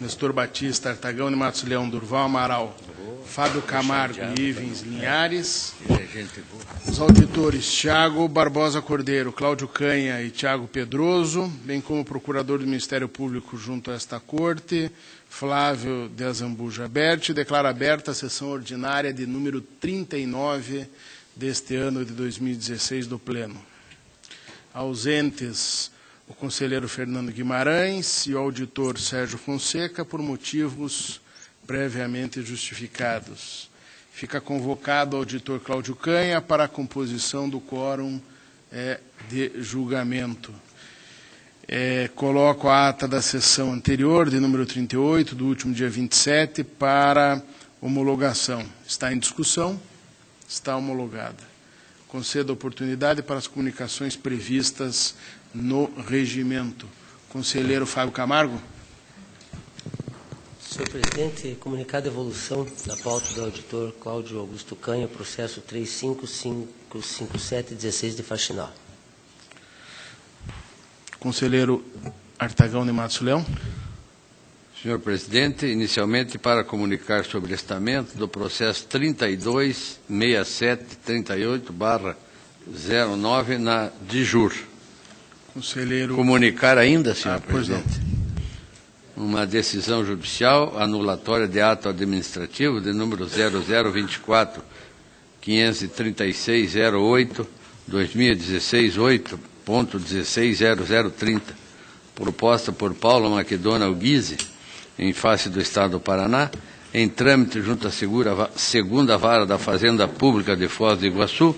Nestor Batista, Artagão de Matos Leão, Durval Amaral, Fábio Camargo e Ivens Linhares. Os auditores Tiago Barbosa Cordeiro, Cláudio Canha e Tiago Pedroso, bem como o procurador do Ministério Público junto a esta Corte, Flávio de Azambuja Berti. Declara aberta a sessão ordinária de número 39 deste ano de 2016 do Pleno. Ausentes o conselheiro Fernando Guimarães e o auditor Sérgio Fonseca, por motivos previamente justificados. Fica convocado o auditor Cláudio Canha para a composição do quórum de julgamento. Coloco a ata da sessão anterior, de número 38, do último dia 27, para homologação. Está em discussão? Está homologada. Concedo a oportunidade para as comunicações previstas no regimento. Conselheiro Fábio Camargo. Senhor presidente, comunicado a evolução da pauta do auditor Cláudio Augusto Canha, processo 3555716 de Faxinal. Conselheiro Artagão de Matos Leão. Senhor presidente, inicialmente para comunicar sobre o estamento do processo 326738/09 na DIJUR. Conselheiro... Comunicar ainda, senhor presidente, uma decisão judicial anulatória de ato administrativo de número 0024-53608-2016-8.160030, proposta por Paulo Maquedona Guise, em face do Estado do Paraná, em trâmite junto à segunda vara da Fazenda Pública de Foz do Iguaçu,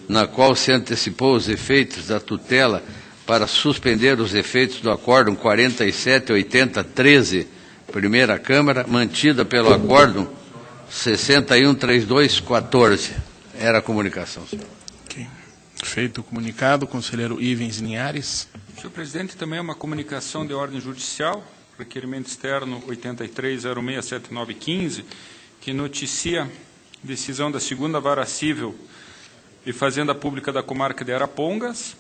na qual se antecipou os efeitos da tutela para suspender os efeitos do Acórdão 478013, Primeira Câmara, mantida pelo Acórdão 613214. Era a comunicação, senhor. Okay. Feito o comunicado, conselheiro Ivens Linhares. Senhor presidente, também é uma comunicação de ordem judicial, requerimento externo 83067915, que noticia decisão da segunda vara civil de Fazenda Pública da Comarca de Arapongas,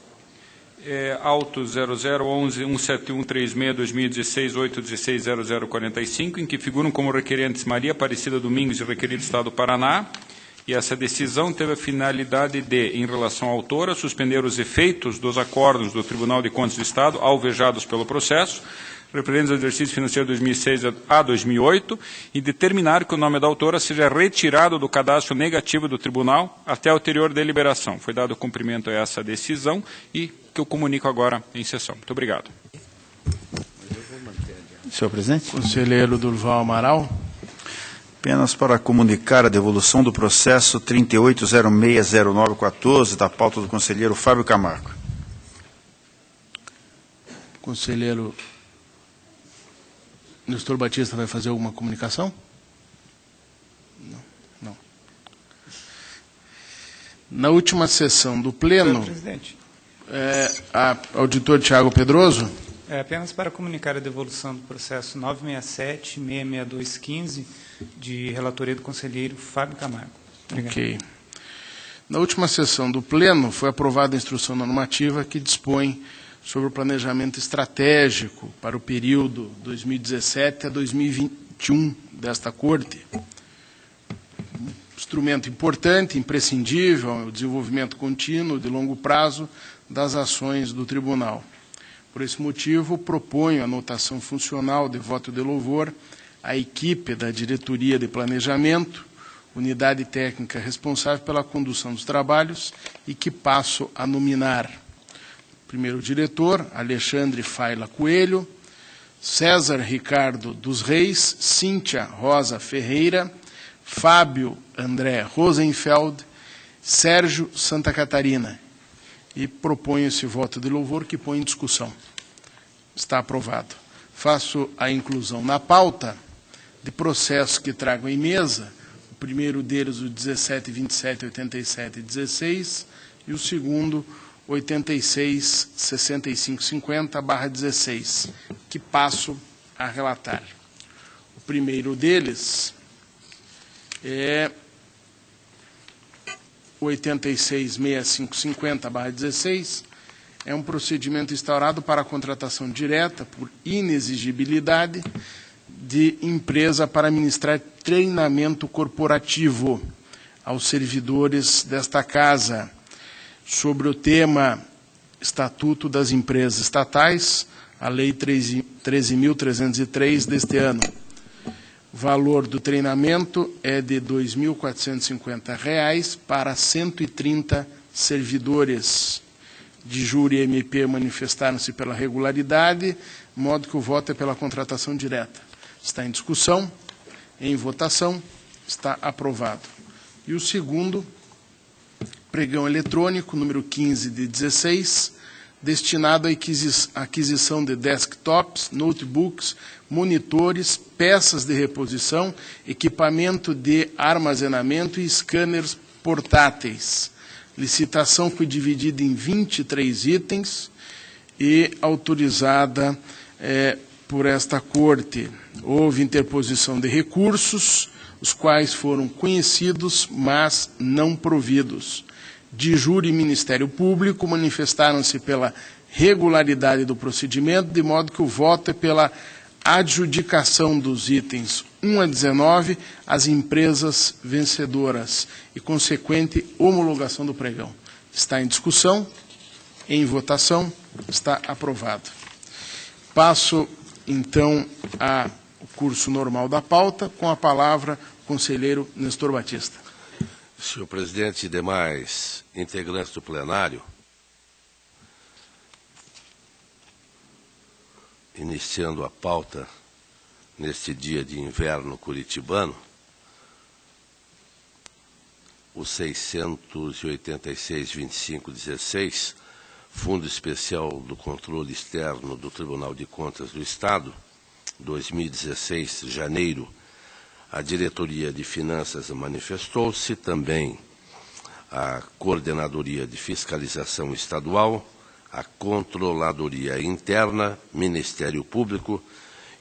auto 0011-17136-2016-816-0045, em que figuram como requerentes Maria Aparecida Domingos e requerido Estado do Paraná, e essa decisão teve a finalidade de, em relação à autora, suspender os efeitos dos acórdãos do Tribunal de Contas do Estado, alvejados pelo processo, referentes ao exercício financeiro 2006 a 2008, e determinar que o nome da autora seja retirado do cadastro negativo do tribunal até a ulterior deliberação. Foi dado cumprimento a essa decisão e que eu comunico agora em sessão. Muito obrigado. Senhor presidente. Conselheiro Durval Amaral. Apenas para comunicar a devolução do processo 38060914, da pauta do conselheiro Fábio Camargo. Conselheiro Nestor Batista vai fazer alguma comunicação? Não. Na última sessão do Pleno, auditor Tiago Pedroso. Apenas para comunicar a devolução do processo 967-66215, de relatoria do conselheiro Fábio Camargo. Obrigado. Ok. Na última sessão do Pleno, foi aprovada a instrução normativa que dispõe sobre o planejamento estratégico para o período 2017 a 2021 desta Corte. Instrumento importante, imprescindível ao desenvolvimento contínuo de longo prazo das ações do Tribunal. Por esse motivo, proponho a anotação funcional de voto de louvor à equipe da Diretoria de Planejamento, unidade técnica responsável pela condução dos trabalhos, e que passo a nominar. Primeiro diretor, Alexandre Faila Coelho, César Ricardo dos Reis, Cíntia Rosa Ferreira, Fábio André Rosenfeld, Sérgio Santa Catarina. E proponho esse voto de louvor que põe em discussão. Está aprovado. Faço a inclusão na pauta de processos que trago em mesa, o primeiro deles o 17278716 e o segundo 866550/16, que passo a relatar. O primeiro deles é 866550/16, é um procedimento instaurado para a contratação direta por inexigibilidade de empresa para ministrar treinamento corporativo aos servidores desta casa, sobre o tema Estatuto das Empresas Estatais, a Lei 13.303 deste ano. O valor do treinamento é de R$ 2.450 para 130 servidores. De júri e MP manifestaram-se pela regularidade, de modo que o voto é pela contratação direta. Está em discussão, em votação, está aprovado. E o segundo, pregão eletrônico, número 15 de 16, destinado à aquisição de desktops, notebooks, monitores, peças de reposição, equipamento de armazenamento e scanners portáteis. Licitação foi dividida em 23 itens e autorizada por esta Corte. Houve interposição de recursos, os quais foram conhecidos, mas não providos. De júri e Ministério Público manifestaram-se pela regularidade do procedimento, de modo que o voto é pela adjudicação dos itens 1 a 19 às empresas vencedoras e consequente homologação do pregão. Está em discussão, em votação, está aprovado. Passo, então, ao curso normal da pauta, com a palavra o conselheiro Nestor Batista. Senhor presidente e demais integrantes do plenário, iniciando a pauta neste dia de inverno curitibano, o 686-2516, Fundo Especial do Controle Externo do Tribunal de Contas do Estado, 2016, janeiro, a Diretoria de Finanças manifestou-se, também a Coordenadoria de Fiscalização Estadual, a Controladoria Interna, Ministério Público,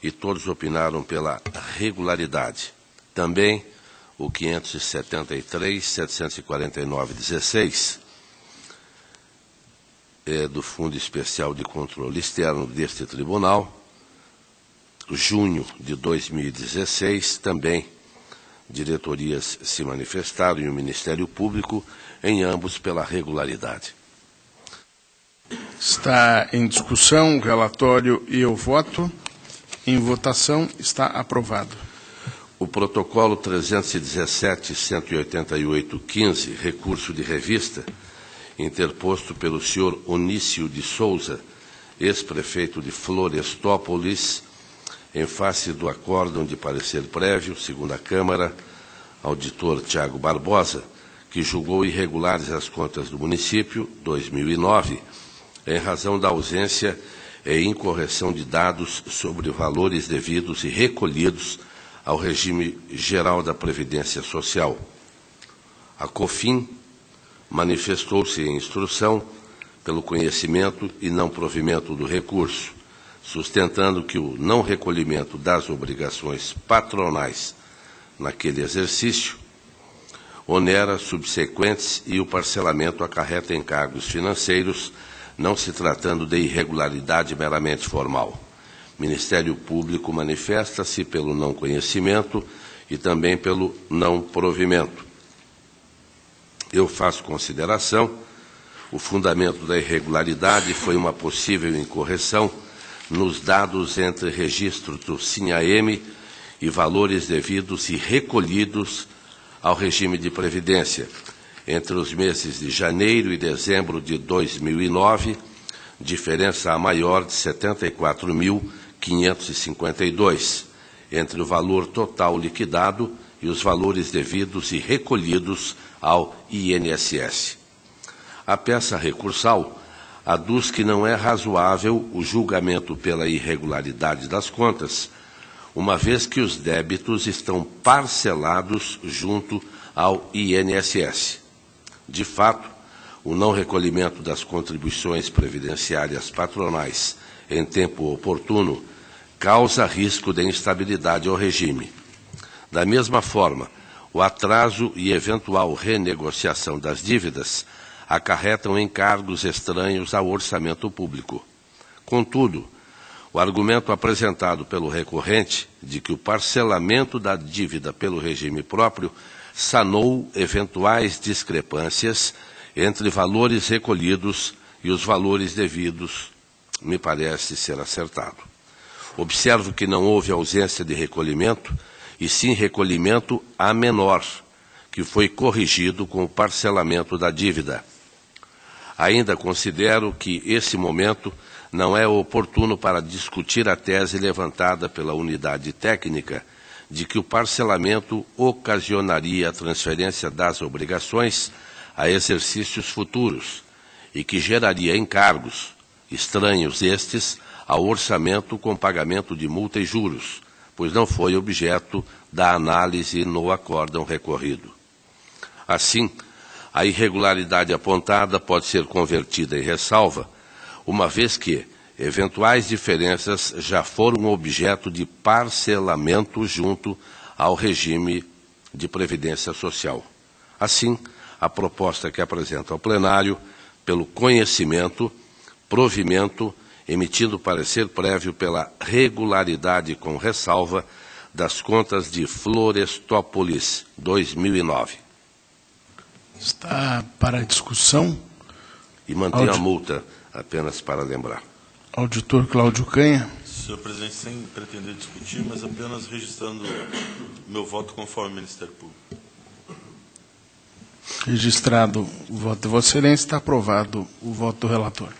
e todos opinaram pela regularidade. Também o 573-749-16 do Fundo Especial de Controle Externo deste Tribunal, junho de 2016, também diretorias se manifestaram e o Ministério Público, em ambos pela regularidade. Está em discussão o relatório e o voto. Em votação, está aprovado. O protocolo 317-188-15, recurso de revista, interposto pelo senhor Onício de Souza, ex-prefeito de Florestópolis, em face do acórdão de parecer prévio, segundo a Câmara, auditor Tiago Barbosa, que julgou irregulares as contas do município, 2009, em razão da ausência e incorreção de dados sobre valores devidos e recolhidos ao regime geral da Previdência Social. A COFIN manifestou-se em instrução pelo conhecimento e não provimento do recurso, sustentando que o não recolhimento das obrigações patronais naquele exercício onera subsequentes e o parcelamento acarreta encargos financeiros, não se tratando de irregularidade meramente formal. O Ministério Público manifesta-se pelo não conhecimento e também pelo não provimento. Eu faço consideração, o fundamento da irregularidade foi uma possível incorreção nos dados entre registro do SINAEM e valores devidos e recolhidos ao regime de previdência entre os meses de janeiro e dezembro de 2009, diferença a maior de 74.552, entre o valor total liquidado e os valores devidos e recolhidos ao INSS. A peça recursal aduz que não é razoável o julgamento pela irregularidade das contas, uma vez que os débitos estão parcelados junto ao INSS. De fato, o não recolhimento das contribuições previdenciárias patronais em tempo oportuno causa risco de instabilidade ao regime. Da mesma forma, o atraso e eventual renegociação das dívidas acarretam encargos estranhos ao orçamento público. Contudo, O argumento apresentado pelo recorrente de que o parcelamento da dívida pelo regime próprio sanou eventuais discrepâncias entre valores recolhidos e os valores devidos me parece ser acertado. Observo que não houve ausência de recolhimento, e sim recolhimento a menor, que foi corrigido com o parcelamento da dívida. Ainda considero que esse momento não é oportuno para discutir a tese levantada pela unidade técnica de que o parcelamento ocasionaria a transferência das obrigações a exercícios futuros e que geraria encargos, estranhos estes, ao orçamento com pagamento de multa e juros, pois não foi objeto da análise no acórdão recorrido. Assim, a irregularidade apontada pode ser convertida em ressalva, uma vez que eventuais diferenças já foram objeto de parcelamento junto ao regime de previdência social. Assim, a proposta que apresento ao plenário, pelo conhecimento, provimento, emitindo parecer prévio pela regularidade com ressalva das contas de Florestópolis 2009. Está para discussão. E mantém a multa, apenas para lembrar. Auditor Cláudio Canha. Senhor presidente, sem pretender discutir, mas apenas registrando meu voto conforme o Ministério Público. Registrado o voto de Vossa Excelência, está aprovado o voto do relator.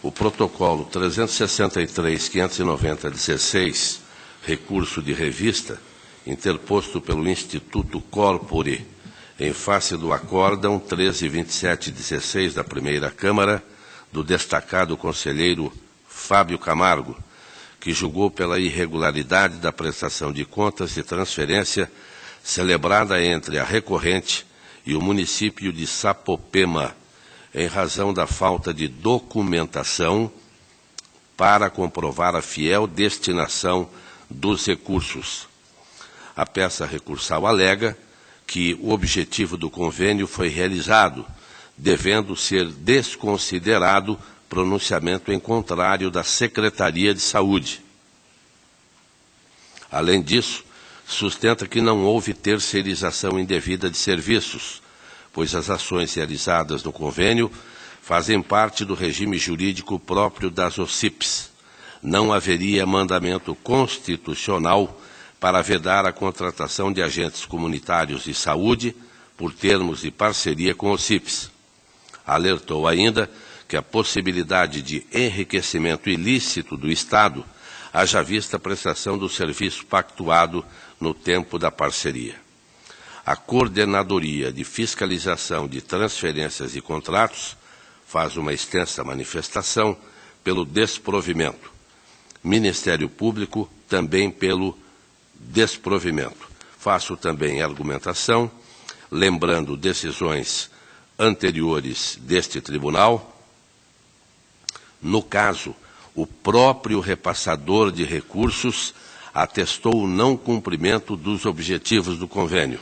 O protocolo 363.590/16, recurso de revista, interposto pelo Instituto Corpore, em face do acórdão 1327/16 da Primeira Câmara, do destacado conselheiro Fábio Camargo, que julgou pela irregularidade da prestação de contas de transferência celebrada entre a recorrente e o município de Sapopema, em razão da falta de documentação para comprovar a fiel destinação dos recursos. A peça recursal alega que o objetivo do convênio foi realizado, devendo ser desconsiderado pronunciamento em contrário da Secretaria de Saúde. Além disso, sustenta que não houve terceirização indevida de serviços, pois as ações realizadas no convênio fazem parte do regime jurídico próprio das OCIPs. Não haveria mandamento constitucional para vedar a contratação de agentes comunitários de saúde por termos de parceria com OCIPs. Alertou ainda que a possibilidade de enriquecimento ilícito do Estado haja vista a prestação do serviço pactuado no tempo da parceria. A Coordenadoria de Fiscalização de Transferências e Contratos faz uma extensa manifestação pelo desprovimento. Ministério Público também pelo desprovimento. Faço também argumentação, lembrando decisões anteriores deste tribunal. No caso, o próprio repassador de recursos atestou o não cumprimento dos objetivos do convênio.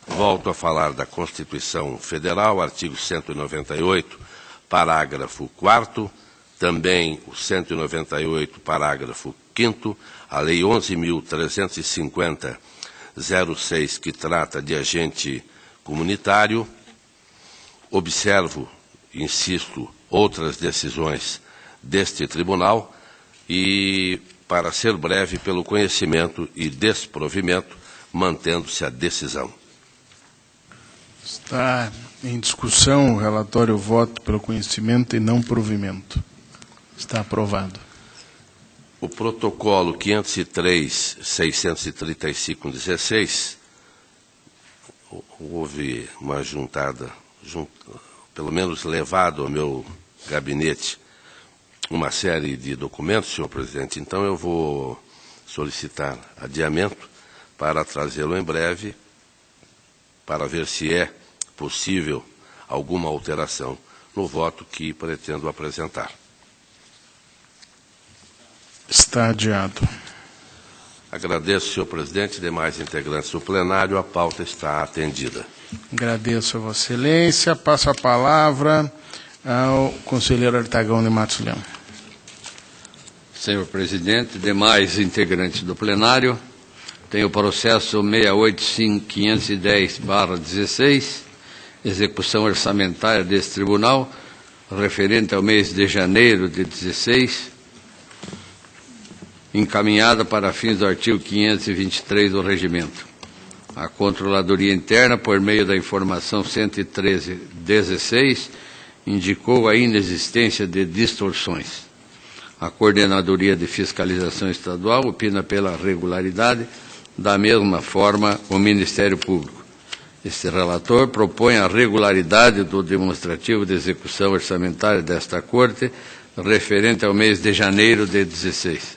Volto a falar da Constituição Federal, artigo 198, parágrafo 4º, também o 198, parágrafo 5º, a Lei 11.350/06, que trata de agente comunitário. Observo, insisto, outras decisões deste tribunal e, para ser breve, pelo conhecimento e desprovimento, mantendo-se a decisão. Está em discussão o relatório voto pelo conhecimento e não provimento. Está aprovado. O protocolo 503/635/16, houve uma juntada, pelo menos levado ao meu gabinete, uma série de documentos, senhor presidente. Então eu vou solicitar adiamento para trazê-lo em breve, para ver se é possível alguma alteração no voto que pretendo apresentar. Está adiado. Agradeço, senhor presidente, e demais integrantes do plenário. A pauta está atendida. Agradeço a Vossa Excelência. Passo a palavra ao conselheiro Artagão de Matos Leão. Senhor presidente, demais integrantes do plenário, tenho o processo 685.510/16, execução orçamentária deste tribunal, referente ao mês de janeiro de 16, encaminhada para fins do artigo 523 do Regimento. A Controladoria Interna, por meio da informação 113/16, indicou a inexistência de distorções. A Coordenadoria de Fiscalização Estadual opina pela regularidade, da mesma forma o Ministério Público. Este relator propõe a regularidade do demonstrativo de execução orçamentária desta Corte, referente ao mês de janeiro de 16.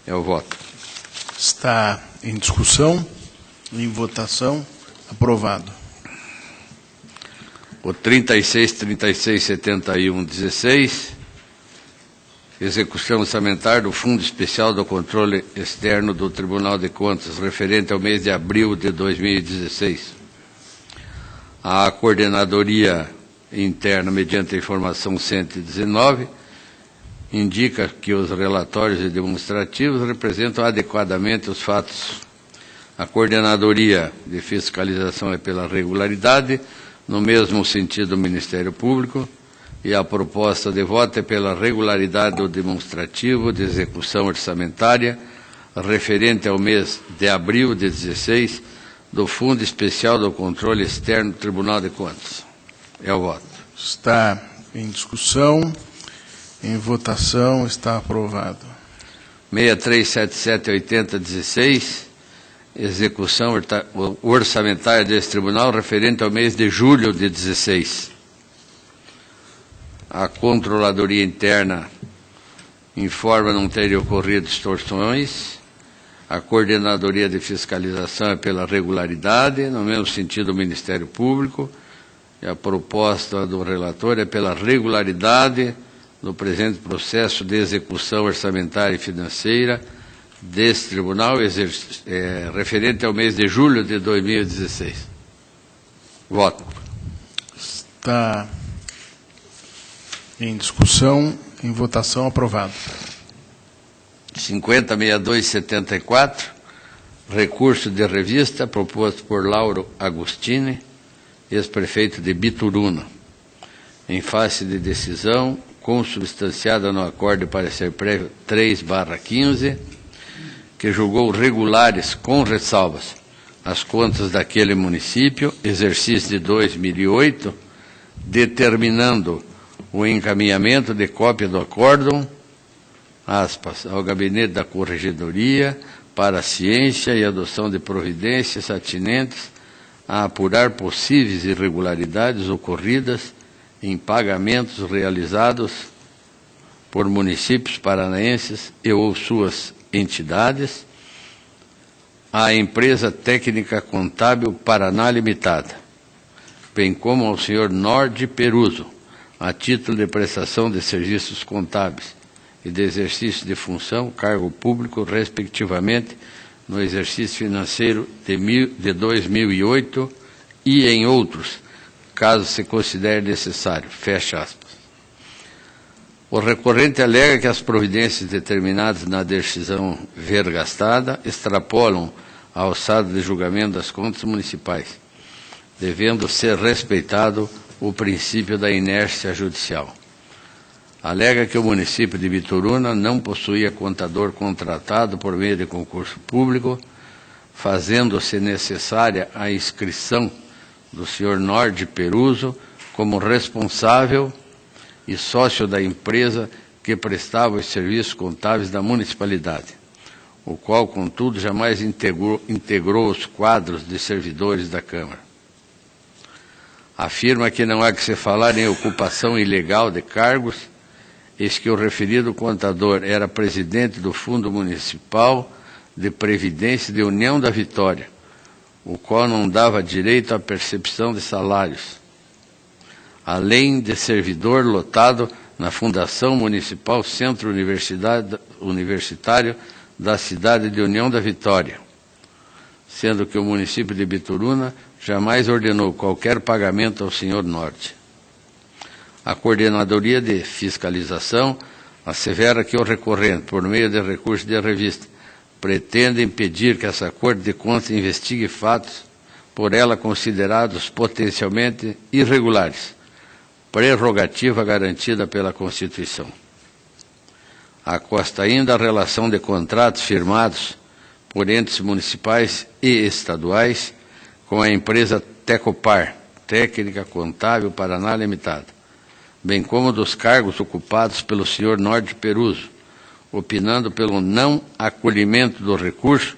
É o voto. Está em discussão, em votação, aprovado. O 36.3671/16, execução orçamentária do Fundo Especial do Controle Externo do Tribunal de Contas, referente ao mês de abril de 2016. A Coordenadoria Interna, mediante a informação 119, indica que os relatórios e demonstrativos representam adequadamente os fatos. A Coordenadoria de Fiscalização é pela regularidade, no mesmo sentido do Ministério Público, e a proposta de voto é pela regularidade do demonstrativo de execução orçamentária referente ao mês de abril de 16 do Fundo Especial do Controle Externo do Tribunal de Contas. É o voto. Está em discussão, em votação, está aprovado. 6377/80/16, execução orçamentária deste tribunal referente ao mês de julho de 16. A Controladoria Interna informa não terem ocorrido distorções. A Coordenadoria de Fiscalização é pela regularidade, no mesmo sentido do Ministério Público, e a proposta do relator é pela regularidade no presente processo de execução orçamentária e financeira deste tribunal, referente ao mês de julho de 2016. Voto. Está em discussão, em votação, aprovado. 50.6274, recurso de revista proposto por Lauro Agostini, ex-prefeito de Bituruna, em face de decisão consubstanciada no acórdão de parecer prévio 3/15, que julgou regulares com ressalvas as contas daquele município, exercício de 2008, determinando o encaminhamento de cópia do acórdão, aspas, ao gabinete da Corregedoria para a ciência e adoção de providências atinentes a apurar possíveis irregularidades ocorridas em pagamentos realizados por municípios paranaenses e ou suas entidades à Empresa Técnica Contábil Paraná Limitada, bem como ao senhor Norde Peruso, a título de prestação de serviços contábeis e de exercício de função, cargo público, respectivamente, no exercício financeiro de 2008 e em outros, caso se considere necessário. Fecha aspas. O recorrente alega que as providências determinadas na decisão vergastada extrapolam a alçada de julgamento das contas municipais, devendo ser respeitado o princípio da inércia judicial. Alega que o município de Bituruna não possuía contador contratado por meio de concurso público, fazendo-se necessária a inscrição do senhor Norde Peruso como responsável e sócio da empresa que prestava os serviços contábeis da municipalidade, o qual, contudo, jamais integrou os quadros de servidores da Câmara. Afirma que não há que se falar em ocupação ilegal de cargos, eis que o referido contador era presidente do Fundo Municipal de Previdência de União da Vitória, o qual não dava direito à percepção de salários, além de servidor lotado na Fundação Municipal Centro Universitário da cidade de União da Vitória, sendo que o município de Bituruna jamais ordenou qualquer pagamento ao senhor Norte. A Coordenadoria de Fiscalização assevera que o recorrente, por meio de recurso de revista, pretende impedir que essa Corte de Contas investigue fatos por ela considerados potencialmente irregulares, prerrogativa garantida pela Constituição. Acosta ainda a relação de contratos firmados por entes municipais e estaduais com a empresa Tecopar, Técnica Contábil Paraná Limitada, bem como dos cargos ocupados pelo senhor Norte Peruso, opinando pelo não acolhimento do recurso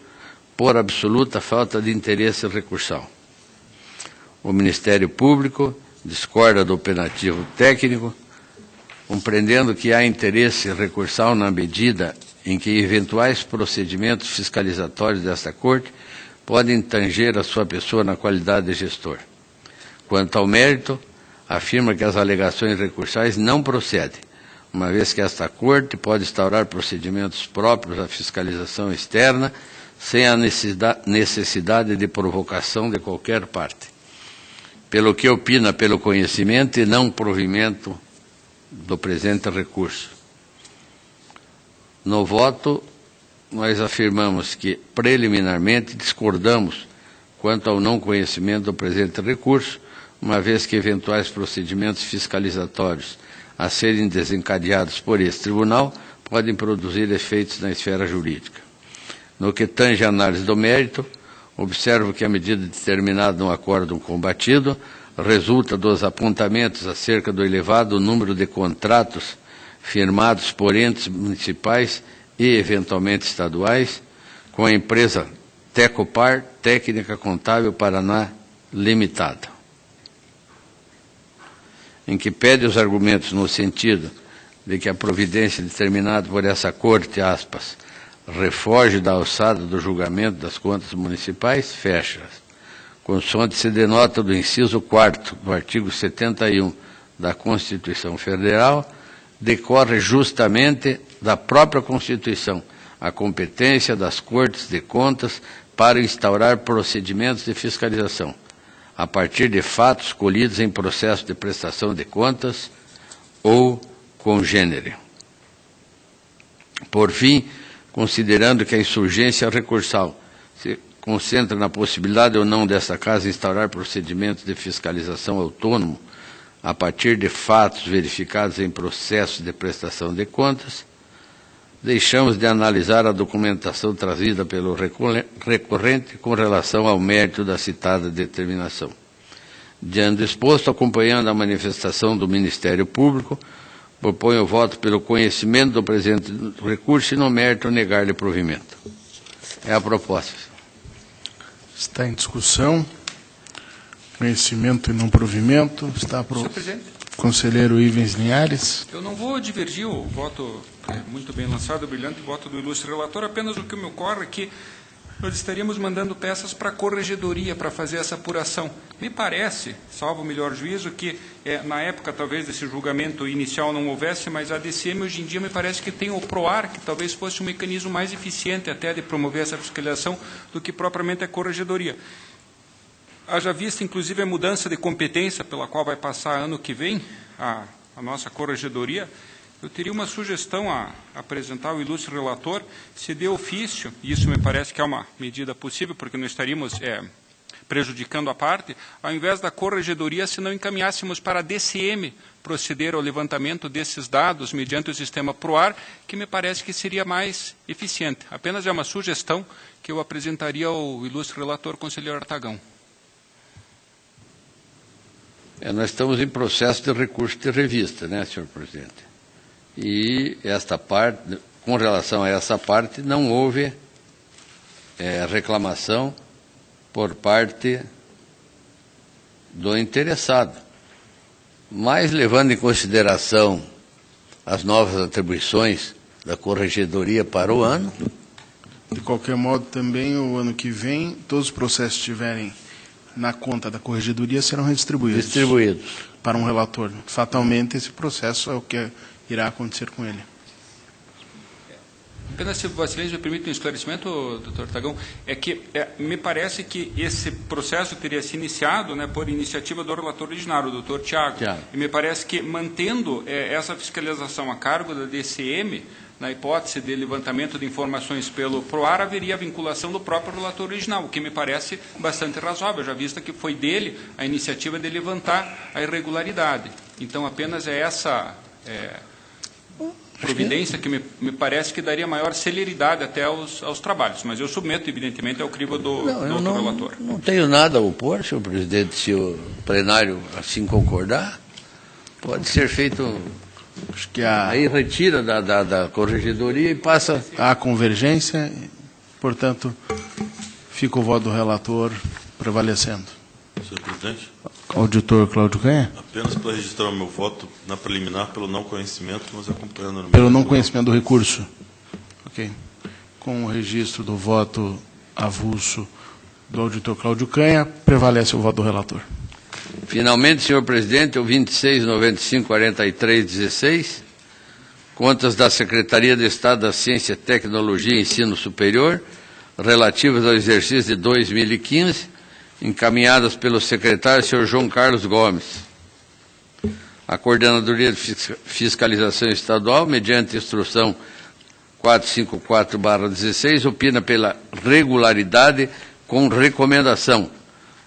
por absoluta falta de interesse recursal. O Ministério Público discorda do opinativo técnico, compreendendo que há interesse recursal na medida em que eventuais procedimentos fiscalizatórios desta Corte podem tanger a sua pessoa na qualidade de gestor. Quanto ao mérito, afirma que as alegações recursais não procedem, uma vez que esta Corte pode instaurar procedimentos próprios à fiscalização externa sem a necessidade de provocação de qualquer parte, pelo que opina pelo conhecimento e não provimento do presente recurso. No voto, nós afirmamos que, preliminarmente, discordamos quanto ao não conhecimento do presente recurso, uma vez que eventuais procedimentos fiscalizatórios a serem desencadeados por esse tribunal podem produzir efeitos na esfera jurídica. No que tange a análise do mérito, observo que a medida determinada no acórdão combatido resulta dos apontamentos acerca do elevado número de contratos firmados por entes municipais e, eventualmente, estaduais, com a empresa Tecopar, Técnica Contábil Paraná Limitada, em que pede os argumentos no sentido de que a providência determinada por essa Corte, aspas, refoge da alçada do julgamento das contas municipais, fecha-as, consoante se denota do inciso 4º do artigo 71 da Constituição Federal, decorre justamente da própria Constituição a competência das Cortes de Contas para instaurar procedimentos de fiscalização, a partir de fatos colhidos em processo de prestação de contas ou congênere. Por fim, considerando que a insurgência recursal se concentra na possibilidade ou não desta Casa instaurar procedimentos de fiscalização autônomo a partir de fatos verificados em processos de prestação de contas, deixamos de analisar a documentação trazida pelo recorrente com relação ao mérito da citada determinação. Diante do exposto, acompanhando a manifestação do Ministério Público, proponho o voto pelo conhecimento do presente recurso e no mérito negar-lhe provimento. É a proposta. Está em discussão. Conhecimento e não provimento. Está Senhor Presidente, conselheiro Ivens Linhares. eu não vou divergir o voto muito bem lançado, brilhante voto do ilustre relator, apenas o que me ocorre é que nós estaríamos mandando peças para a corregedoria para fazer essa apuração. Me parece, salvo o melhor juízo, que na época talvez desse julgamento inicial não houvesse, mas a DCM hoje em dia me parece que tem o PROAR, que talvez fosse um mecanismo mais eficiente até de promover essa fiscalização do que propriamente a corregedoria. Haja vista, inclusive, a mudança de competência pela qual vai passar ano que vem a nossa corregedoria, eu teria uma sugestão a apresentar ao ilustre relator, se de ofício, e isso me parece que é uma medida possível, porque não estaríamos prejudicando a parte, ao invés da corregedoria, se não encaminhássemos para a DCM proceder ao levantamento desses dados mediante o sistema PROAR, que me parece que seria mais eficiente. Apenas é uma sugestão que eu apresentaria ao ilustre relator, conselheiro Artagão. Nós estamos em processo de recurso de revista, né, senhor presidente? E esta parte, com relação a essa parte, não houve reclamação por parte do interessado. Mas, levando em consideração as novas atribuições da corregedoria para o ano. De qualquer modo, também, o ano que vem, todos os processos que estiverem na conta da corregedoria serão redistribuídos para um relator. Fatalmente, esse processo é o que irá acontecer com ele. Apenas, se Vossa Excelência me permite um esclarecimento, doutor Tagão, é que me parece que esse processo teria se iniciado, né, por iniciativa do relator originário, o doutor Tiago. E me parece que, mantendo essa fiscalização a cargo da DCM, na hipótese de levantamento de informações pelo PROAR, haveria a vinculação do próprio relator original, o que me parece bastante razoável, já vista que foi dele a iniciativa de levantar a irregularidade. Então, apenas essa providência que me parece que daria maior celeridade até aos trabalhos. Mas eu submeto, evidentemente, ao crivo do outro relator. Não tenho nada a opor, senhor presidente, se o plenário assim concordar. Pode ser feito... Acho que aí retira da corregedoria e passa... Há convergência, portanto, fica o voto do relator prevalecendo. Senhor presidente. Auditor Cláudio Canha. Apenas para registrar o meu voto na preliminar pelo não conhecimento, mas acompanhando... no Pelo não conhecimento do recurso. Ok. Com o registro do voto avulso do auditor Cláudio Canha, prevalece o voto do relator. Finalmente, senhor presidente, o 2695-4316, contas da Secretaria de Estado da Ciência, Tecnologia e Ensino Superior, relativas ao exercício de 2015, encaminhadas pelo secretário, senhor João Carlos Gomes. A Coordenadoria de Fiscalização Estadual, mediante instrução 454/16, opina pela regularidade com recomendação,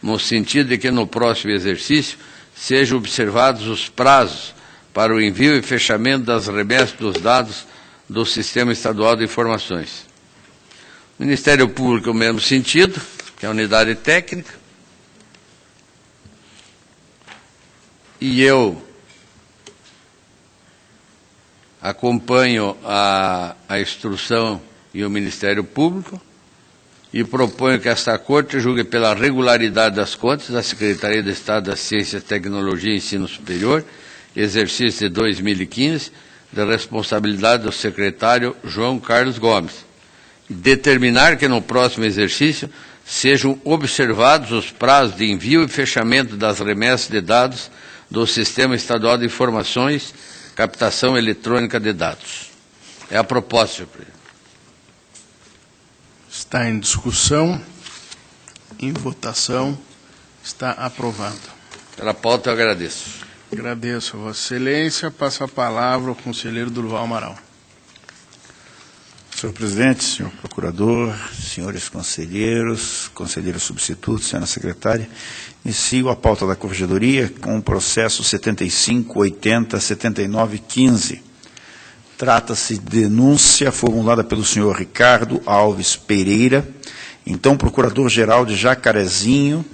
no sentido de que no próximo exercício sejam observados os prazos para o envio e fechamento das remessas dos dados do Sistema Estadual de Informações. O Ministério Público, no mesmo sentido, que é a unidade técnica, e eu acompanho a instrução e o Ministério Público, e proponho que esta Corte julgue pela regularidade das contas da Secretaria de Estado da Ciência, Tecnologia e Ensino Superior, exercício de 2015, da responsabilidade do secretário João Carlos Gomes. Determinar que no próximo exercício sejam observados os prazos de envio e fechamento das remessas de dados do Sistema Estadual de Informações, Captação Eletrônica de Dados. É a proposta, senhor presidente. Está em discussão, em votação, está aprovado. Pela pauta, eu agradeço. Agradeço a Vossa Excelência. Passo a palavra ao conselheiro Durval Amaral. Senhor presidente, senhor procurador, senhores conselheiros, conselheiro substituto, senhora secretária, inicio a pauta da corregedoria com o processo 75807915. Trata-se de denúncia formulada pelo senhor Ricardo Alves Pereira, então procurador-geral de Jacarezinho,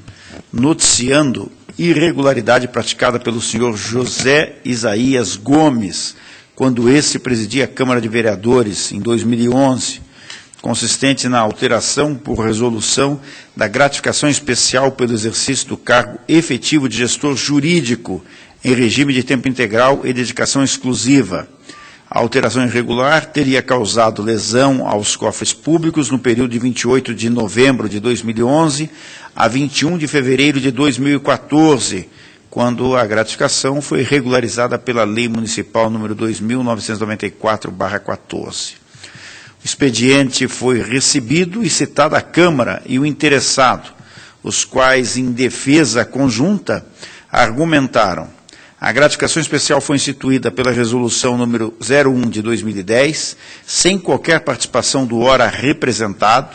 noticiando irregularidade praticada pelo senhor José Isaías Gomes, quando esse presidia a Câmara de Vereadores em 2011, consistente na alteração por resolução da gratificação especial pelo exercício do cargo efetivo de gestor jurídico em regime de tempo integral e dedicação exclusiva. A alteração irregular teria causado lesão aos cofres públicos no período de 28 de novembro de 2011 a 21 de fevereiro de 2014, quando a gratificação foi regularizada pela Lei Municipal número 2.994/14. O expediente foi recebido e citado à Câmara e o interessado, os quais, em defesa conjunta, argumentaram: a gratificação especial foi instituída pela Resolução número 01 de 2010, sem qualquer participação do ora representado.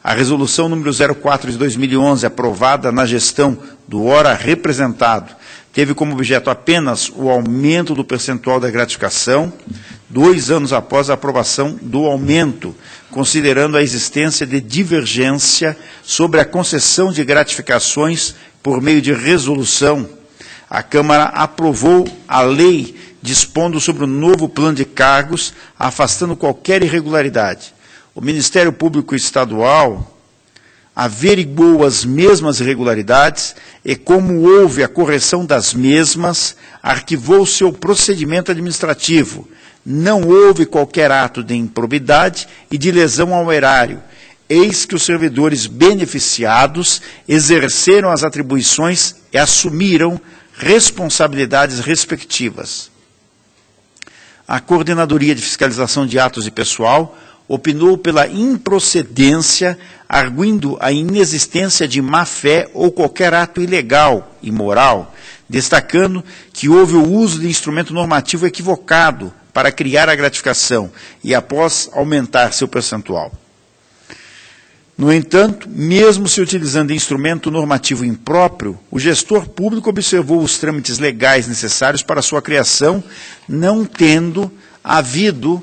A Resolução número 04 de 2011, aprovada na gestão do ora representado, teve como objeto apenas o aumento do percentual da gratificação, 2 anos após a aprovação do aumento, considerando a existência de divergência sobre a concessão de gratificações por meio de resolução. A Câmara aprovou a lei dispondo sobre o novo plano de cargos, afastando qualquer irregularidade. O Ministério Público Estadual averiguou as mesmas irregularidades e, como houve a correção das mesmas, arquivou seu procedimento administrativo. Não houve qualquer ato de improbidade e de lesão ao erário. Eis que os servidores beneficiados exerceram as atribuições e assumiram responsabilidades respectivas. A Coordenadoria de Fiscalização de Atos de Pessoal opinou pela improcedência, arguindo a inexistência de má-fé ou qualquer ato ilegal, imoral, destacando que houve o uso de instrumento normativo equivocado para criar a gratificação e, após, aumentar seu percentual. No entanto, mesmo se utilizando instrumento normativo impróprio, o gestor público observou os trâmites legais necessários para sua criação, não tendo havido,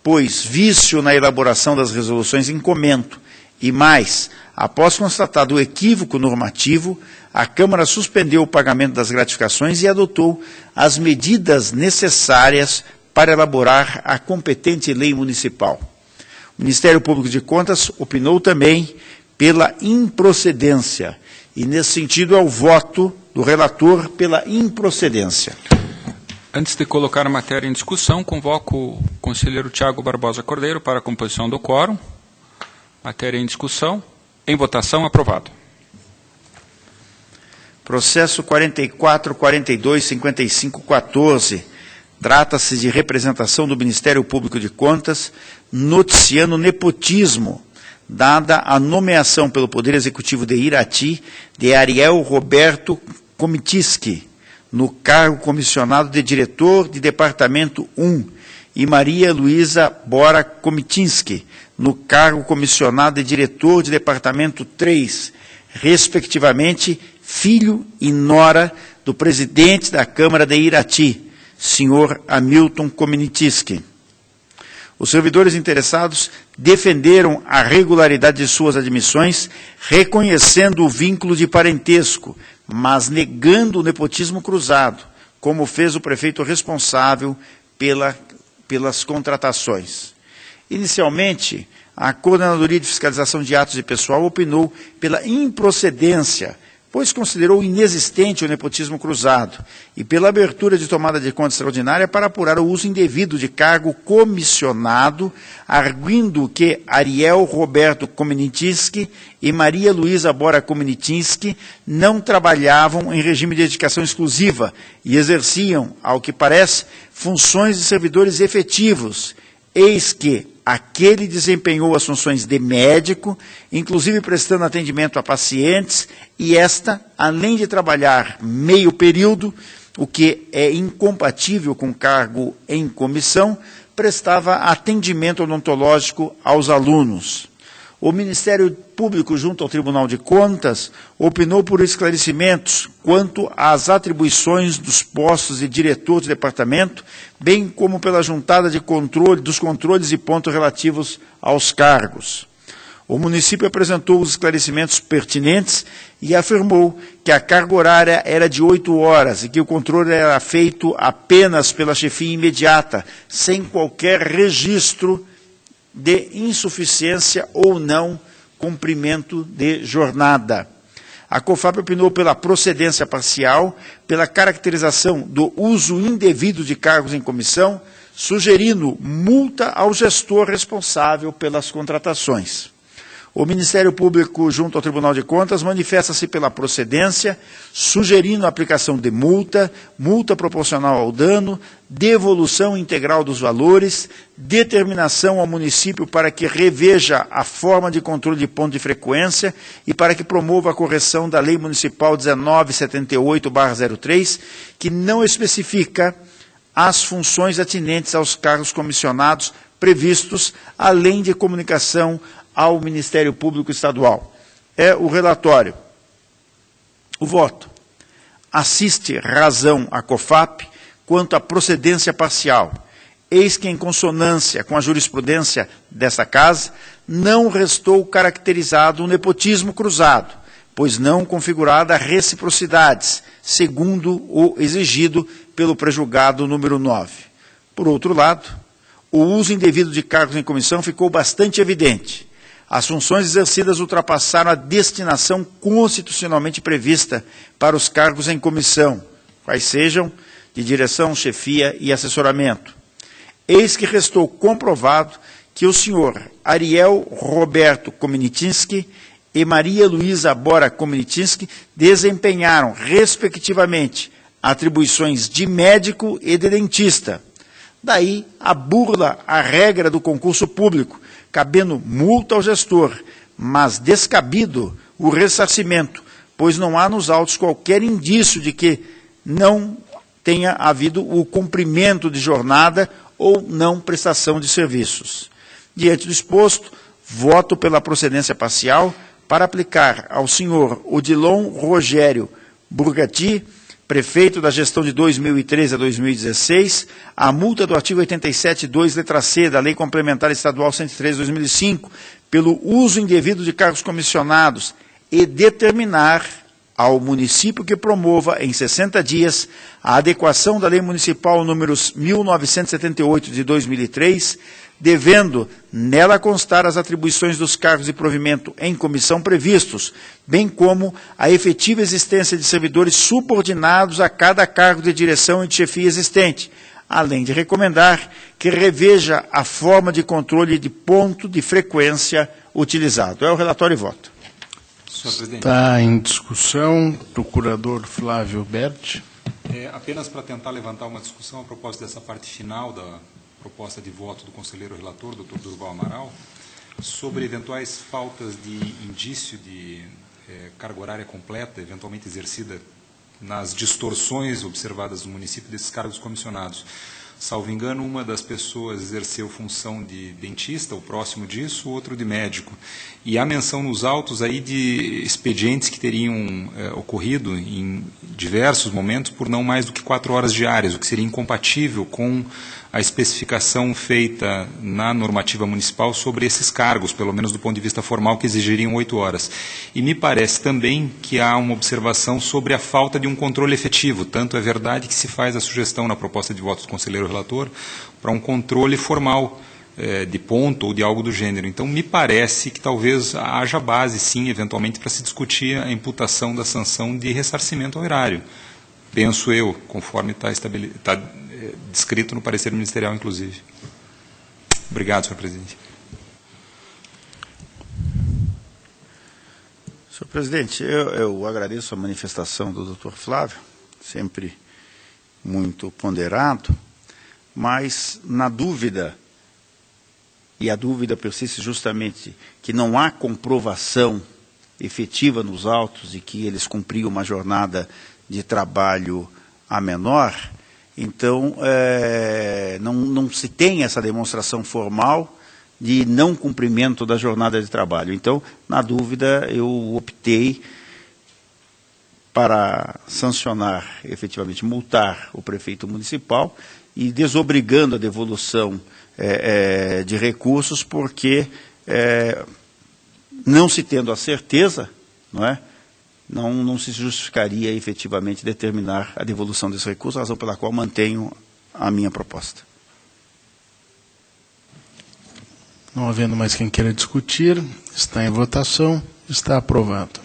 pois, vício na elaboração das resoluções em comento. E mais, após constatado o equívoco normativo, a Câmara suspendeu o pagamento das gratificações e adotou as medidas necessárias para elaborar a competente lei municipal. O Ministério Público de Contas opinou também pela improcedência, e nesse sentido é o voto do relator pela improcedência. Antes de colocar a matéria em discussão, convoco o conselheiro Tiago Barbosa Cordeiro para a composição do quórum. Matéria em discussão. Em votação, aprovado. Processo 44.42.55.14. Trata-se de representação do Ministério Público de Contas, noticiando nepotismo, dada a nomeação pelo Poder Executivo de Irati de Ariel Roberto Komitiski, no cargo comissionado de diretor de Departamento 1, e Maria Luísa Bora Komitinsky, no cargo comissionado de diretor de Departamento 3, respectivamente, filho e nora do presidente da Câmara de Irati, senhor Hamilton Komitinsky. Os servidores interessados defenderam a regularidade de suas admissões, reconhecendo o vínculo de parentesco, mas negando o nepotismo cruzado, como fez o prefeito responsável pelas contratações. Inicialmente, a Coordenadoria de Fiscalização de Atos de Pessoal opinou pela improcedência, pois considerou inexistente o nepotismo cruzado, e pela abertura de tomada de conta extraordinária para apurar o uso indevido de cargo comissionado, arguindo que Ariel Roberto Komitinsky e Maria Luísa Bora Komitinsky não trabalhavam em regime de dedicação exclusiva e exerciam, ao que parece, funções de servidores efetivos, eis que aquele desempenhou as funções de médico, inclusive prestando atendimento a pacientes, e esta, além de trabalhar meio período, o que é incompatível com cargo em comissão, prestava atendimento odontológico aos alunos. O Ministério Público, junto ao Tribunal de Contas, opinou por esclarecimentos quanto às atribuições dos postos de diretor de departamento, bem como pela juntada de controle, dos controles e pontos relativos aos cargos. O município apresentou os esclarecimentos pertinentes e afirmou que a carga horária era de 8 horas e que o controle era feito apenas pela chefia imediata, sem qualquer registro de insuficiência ou não cumprimento de jornada. A COFAP opinou pela procedência parcial, pela caracterização do uso indevido de cargos em comissão, sugerindo multa ao gestor responsável pelas contratações. O Ministério Público, junto ao Tribunal de Contas, manifesta-se pela procedência, sugerindo a aplicação de multa, multa proporcional ao dano, devolução integral dos valores, determinação ao município para que reveja a forma de controle de ponto de frequência e para que promova a correção da Lei Municipal 1978/03, que não especifica as funções atinentes aos cargos comissionados previstos, além de comunicação ao Ministério Público Estadual. É o relatório. O voto. Assiste razão a COFAP quanto à procedência parcial. Eis que, em consonância com a jurisprudência desta Casa, não restou caracterizado o nepotismo cruzado, pois não configurada reciprocidades, segundo o exigido pelo prejulgado número 9. Por outro lado, o uso indevido de cargos em comissão ficou bastante evidente. As funções exercidas ultrapassaram a destinação constitucionalmente prevista para os cargos em comissão, quais sejam de direção, chefia e assessoramento. Eis que restou comprovado que o senhor Ariel Roberto Komitinsky e Maria Luísa Bora Komitinsky desempenharam, respectivamente, atribuições de médico e de dentista, Daí a burla à regra do concurso público, cabendo multa ao gestor, mas descabido o ressarcimento, pois não há nos autos qualquer indício de que não tenha havido o cumprimento de jornada ou não prestação de serviços. Diante do exposto, voto pela procedência parcial para aplicar ao senhor Odilon Rogério Burgati, prefeito da gestão de 2013 a 2016, a multa do artigo 87.2, letra C, da Lei Complementar Estadual 103 de 2005, pelo uso indevido de cargos comissionados, e determinar ao município que promova, em 60 dias, a adequação da Lei Municipal números 1978 de 2003, devendo nela constar as atribuições dos cargos de provimento em comissão previstos, bem como a efetiva existência de servidores subordinados a cada cargo de direção e de chefia existente, além de recomendar que reveja a forma de controle de ponto de frequência utilizado. É o relatório e voto. Senhor presidente. Está em discussão. Procurador Flávio Berti. Apenas para tentar levantar uma discussão a propósito dessa parte final da proposta de voto do conselheiro relator, doutor Durval Amaral, sobre eventuais faltas de indício de carga horária completa, eventualmente exercida nas distorções observadas no município desses cargos comissionados. Salvo engano, uma das pessoas exerceu função de dentista, o próximo disso, o outro de médico. E há menção nos autos aí de expedientes que teriam ocorrido em diversos momentos por não mais do que 4 horas diárias, o que seria incompatível com a especificação feita na normativa municipal sobre esses cargos, pelo menos do ponto de vista formal, que exigiriam 8 horas. E me parece também que há uma observação sobre a falta de um controle efetivo. Tanto é verdade que se faz a sugestão na proposta de voto do conselheiro relator para um controle formal de ponto ou de algo do gênero. Então, me parece que talvez haja base, sim, eventualmente, para se discutir a imputação da sanção de ressarcimento ao erário. Penso eu, conforme está descrito no parecer ministerial, inclusive. Obrigado, senhor presidente. Senhor presidente, eu agradeço a manifestação do doutor Flávio, sempre muito ponderado, mas na dúvida, e a dúvida persiste justamente que não há comprovação efetiva nos autos de que eles cumpriam uma jornada de trabalho a menor, então não se tem essa demonstração formal de não cumprimento da jornada de trabalho. Então, na dúvida, eu optei para sancionar, efetivamente, multar o prefeito municipal e desobrigando a devolução de recursos, porque não se tendo a certeza, não se justificaria efetivamente determinar a devolução desse recurso, razão pela qual mantenho a minha proposta. Não havendo mais quem queira discutir, está em votação, está aprovado.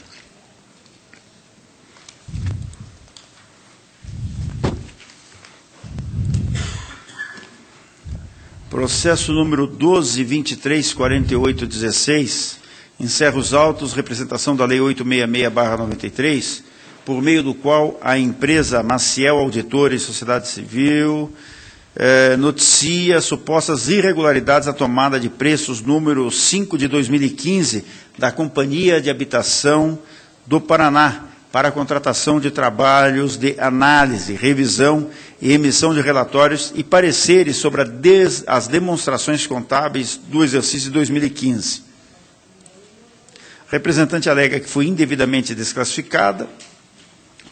Processo número 12.234816, encerra os autos, representação da Lei 866/93, por meio do qual a empresa Maciel Auditores e Sociedade Civil noticia supostas irregularidades na tomada de preços número 5 de 2015 da Companhia de Habitação do Paraná para a contratação de trabalhos de análise, revisão e emissão de relatórios e pareceres sobre as demonstrações contábeis do exercício de 2015. A representante alega que foi indevidamente desclassificada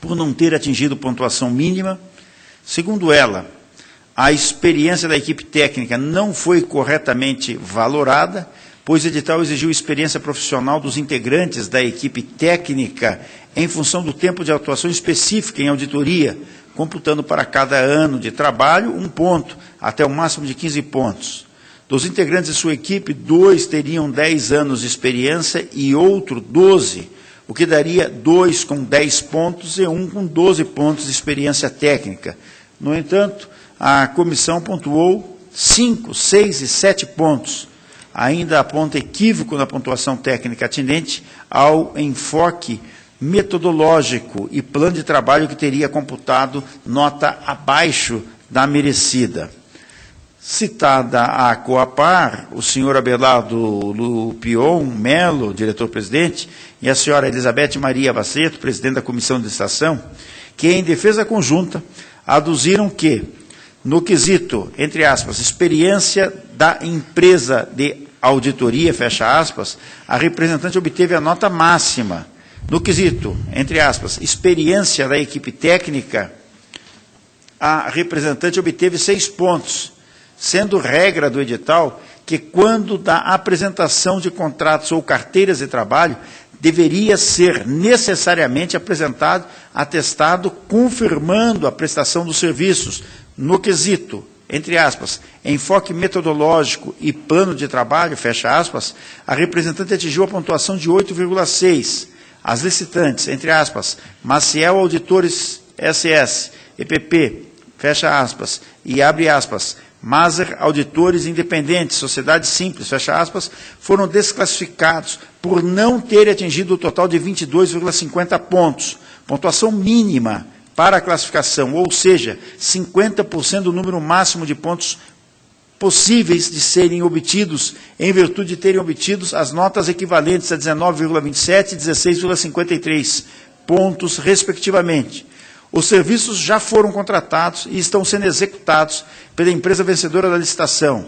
por não ter atingido pontuação mínima. Segundo ela, a experiência da equipe técnica não foi corretamente valorada, pois o edital exigiu experiência profissional dos integrantes da equipe técnica em função do tempo de atuação específica em auditoria, computando para cada ano de trabalho 1 ponto, até o máximo de 15 pontos. Dos integrantes de sua equipe, 2 teriam 10 anos de experiência e outro 12, o que daria 2 com 10 pontos e 1 com 12 pontos de experiência técnica. No entanto, a comissão pontuou 5, 6 e 7 pontos. Ainda aponta equívoco na pontuação técnica atendente ao enfoque metodológico e plano de trabalho que teria computado nota abaixo da merecida. Citada a Coapar, o senhor Abelardo Lupion Melo, diretor-presidente, e a senhora Elizabeth Maria Baceto, presidente da Comissão de Licitação, que, em defesa conjunta, aduziram que, no quesito, entre aspas, experiência da empresa de auditoria, fecha aspas, a representante obteve a nota máxima. No quesito, entre aspas, experiência da equipe técnica, a representante obteve 6 pontos, sendo regra do edital que, quando da apresentação de contratos ou carteiras de trabalho, deveria ser necessariamente apresentado atestado confirmando a prestação dos serviços. No quesito, entre aspas, enfoque metodológico e plano de trabalho, fecha aspas, a representante atingiu a pontuação de 8,6. As licitantes, entre aspas, Maciel Auditores SS, EPP, fecha aspas, e abre aspas, Maser Auditores Independentes, Sociedade Simples, fecha aspas, foram desclassificados por não terem atingido o total de 22,50 pontos, pontuação mínima para a classificação, ou seja, 50% do número máximo de pontos possíveis de serem obtidos, em virtude de terem obtido as notas equivalentes a 19,27 e 16,53 pontos, respectivamente. Os serviços já foram contratados e estão sendo executados pela empresa vencedora da licitação.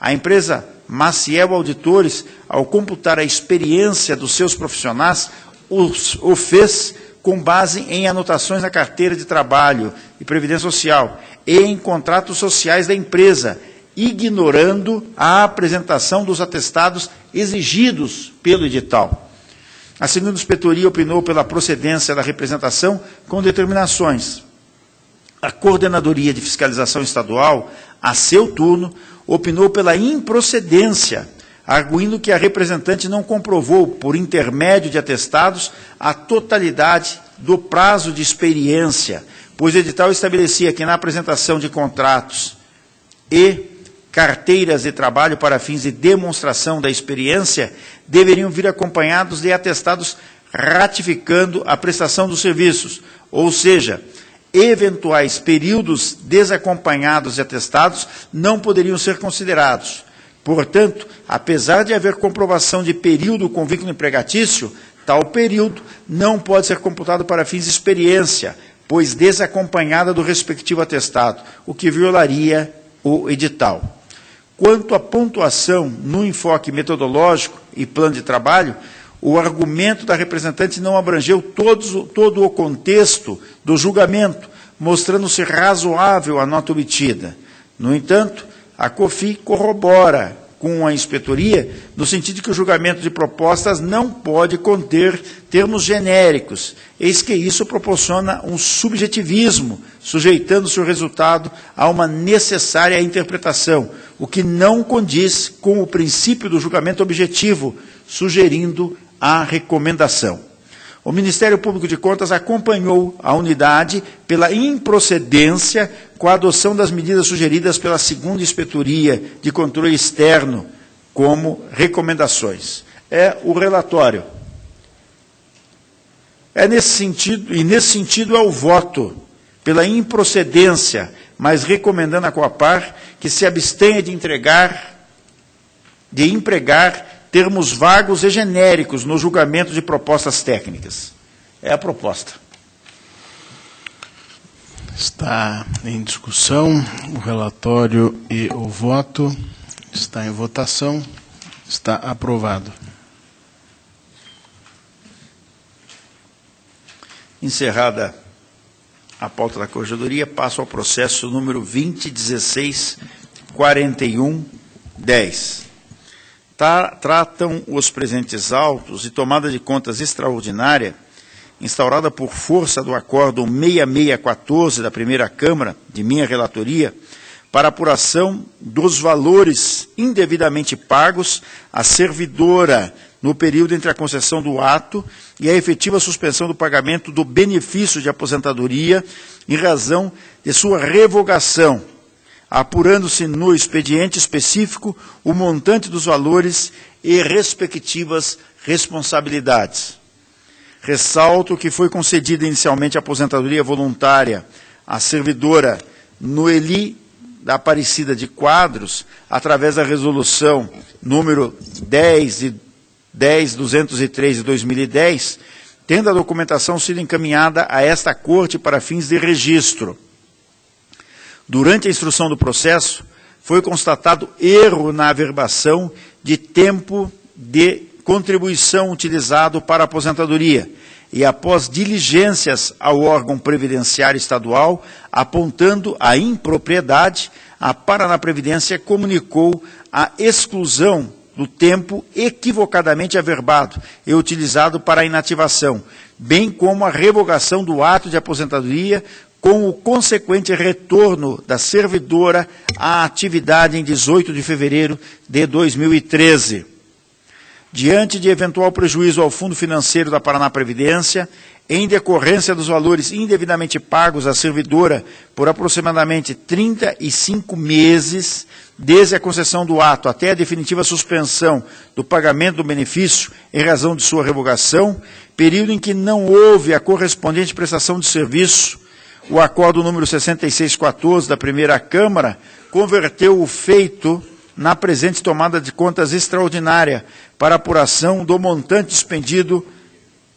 A empresa Maciel Auditores, ao computar a experiência dos seus profissionais, o fez com base em anotações na carteira de trabalho e previdência social e em contratos sociais da empresa, ignorando a apresentação dos atestados exigidos pelo edital. A segunda inspetoria opinou pela procedência da representação com determinações. A Coordenadoria de Fiscalização Estadual, a seu turno, opinou pela improcedência, arguindo que a representante não comprovou, por intermédio de atestados, a totalidade do prazo de experiência, pois o edital estabelecia que na apresentação de contratos e carteiras de trabalho para fins de demonstração da experiência deveriam vir acompanhados de atestados ratificando a prestação dos serviços, ou seja, eventuais períodos desacompanhados de atestados não poderiam ser considerados. Portanto, apesar de haver comprovação de período com vínculo empregatício, tal período não pode ser computado para fins de experiência, pois desacompanhada do respectivo atestado, o que violaria o edital. Quanto à pontuação no enfoque metodológico e plano de trabalho, o argumento da representante não abrangeu todo o contexto do julgamento, mostrando-se razoável a nota obtida. No entanto, a COFI corrobora com a inspetoria, no sentido de que o julgamento de propostas não pode conter termos genéricos, eis que isso proporciona um subjetivismo, sujeitando-se o resultado a uma necessária interpretação, o que não condiz com o princípio do julgamento objetivo, sugerindo a recomendação. O Ministério Público de Contas acompanhou a unidade pela improcedência com a adoção das medidas sugeridas pela segunda Inspetoria de Controle Externo como recomendações. É o relatório. É nesse sentido é o voto pela improcedência, mas recomendando à Coapar que se abstenha de empregar termos vagos e genéricos no julgamento de propostas técnicas. É a proposta. Está em discussão o relatório e o voto. Está em votação. Está aprovado. Encerrada a pauta da Corregedoria, passo ao processo número 2016-4110. Tratam os presentes autos de tomada de contas extraordinária, instaurada por força do Acórdão 6614 da Primeira Câmara, de minha relatoria, para apuração dos valores indevidamente pagos à servidora no período entre a concessão do ato e a efetiva suspensão do pagamento do benefício de aposentadoria em razão de sua revogação, apurando-se no expediente específico o montante dos valores e respectivas responsabilidades. Ressalto que foi concedida inicialmente a aposentadoria voluntária à servidora Noeli da Aparecida de Quadros, através da resolução número 10.203 de 2010, tendo a documentação sido encaminhada a esta Corte para fins de registro. Durante a instrução do processo, foi constatado erro na averbação de tempo de contribuição utilizado para a aposentadoria, e após diligências ao órgão previdenciário estadual, apontando a impropriedade, a Paraná Previdência comunicou a exclusão do tempo equivocadamente averbado e utilizado para a inativação, bem como a revogação do ato de aposentadoria, com o consequente retorno da servidora à atividade em 18 de fevereiro de 2013. Diante de eventual prejuízo ao Fundo Financeiro da Paraná Previdência, em decorrência dos valores indevidamente pagos à servidora por aproximadamente 35 meses, desde a concessão do ato até a definitiva suspensão do pagamento do benefício em razão de sua revogação, período em que não houve a correspondente prestação de serviço, o acordo número 6614 da primeira Câmara converteu o feito na presente tomada de contas extraordinária para apuração do montante expendido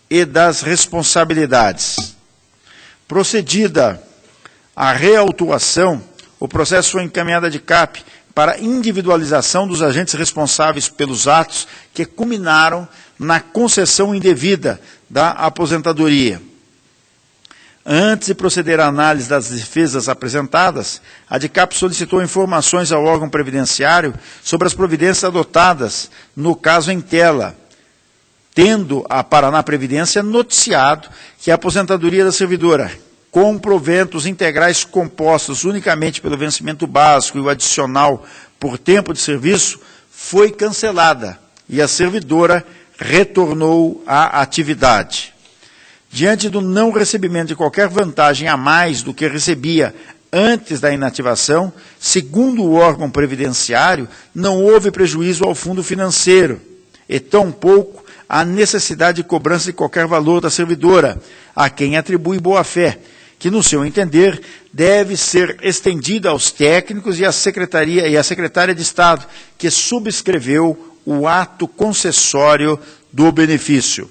e das responsabilidades. Procedida a reautuação, o processo foi encaminhado à DICAP para individualização dos agentes responsáveis pelos atos que culminaram na concessão indevida da aposentadoria. Antes de proceder à análise das defesas apresentadas, a DICAP solicitou informações ao órgão previdenciário sobre as providências adotadas no caso em tela, tendo a Paraná Previdência noticiado que a aposentadoria da servidora, com proventos integrais compostos unicamente pelo vencimento básico e o adicional por tempo de serviço, foi cancelada e a servidora retornou à atividade. Diante do não recebimento de qualquer vantagem a mais do que recebia antes da inativação, segundo o órgão previdenciário, não houve prejuízo ao fundo financeiro, e tampouco a necessidade de cobrança de qualquer valor da servidora, a quem atribui boa-fé, que, no seu entender, deve ser estendida aos técnicos e à secretária de Estado, que subscreveu o ato concessório do benefício.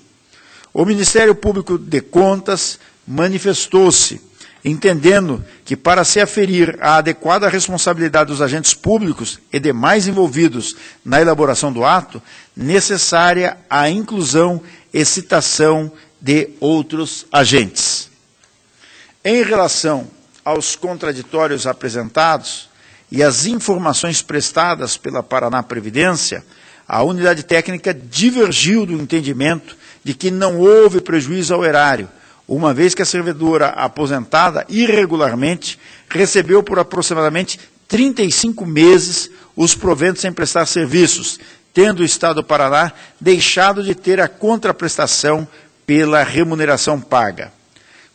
O Ministério Público de Contas manifestou-se, entendendo que, para se aferir a adequada responsabilidade dos agentes públicos e demais envolvidos na elaboração do ato, necessária a inclusão e citação de outros agentes. Em relação aos contraditórios apresentados e às informações prestadas pela Paraná Previdência, a unidade técnica divergiu do entendimento de que não houve prejuízo ao erário, uma vez que a servidora aposentada irregularmente recebeu por aproximadamente 35 meses os proventos sem prestar serviços, tendo o Estado do Paraná deixado de ter a contraprestação pela remuneração paga.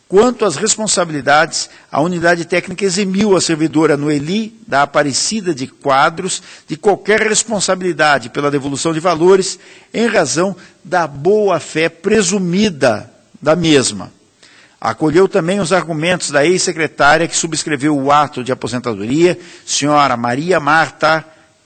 Quanto às responsabilidades, a unidade técnica eximiu a servidora Noeli da Aparecida de Quadros de qualquer responsabilidade pela devolução de valores em razão da boa-fé presumida da mesma. Acolheu também os argumentos da ex-secretária que subscreveu o ato de aposentadoria, senhora Maria Marta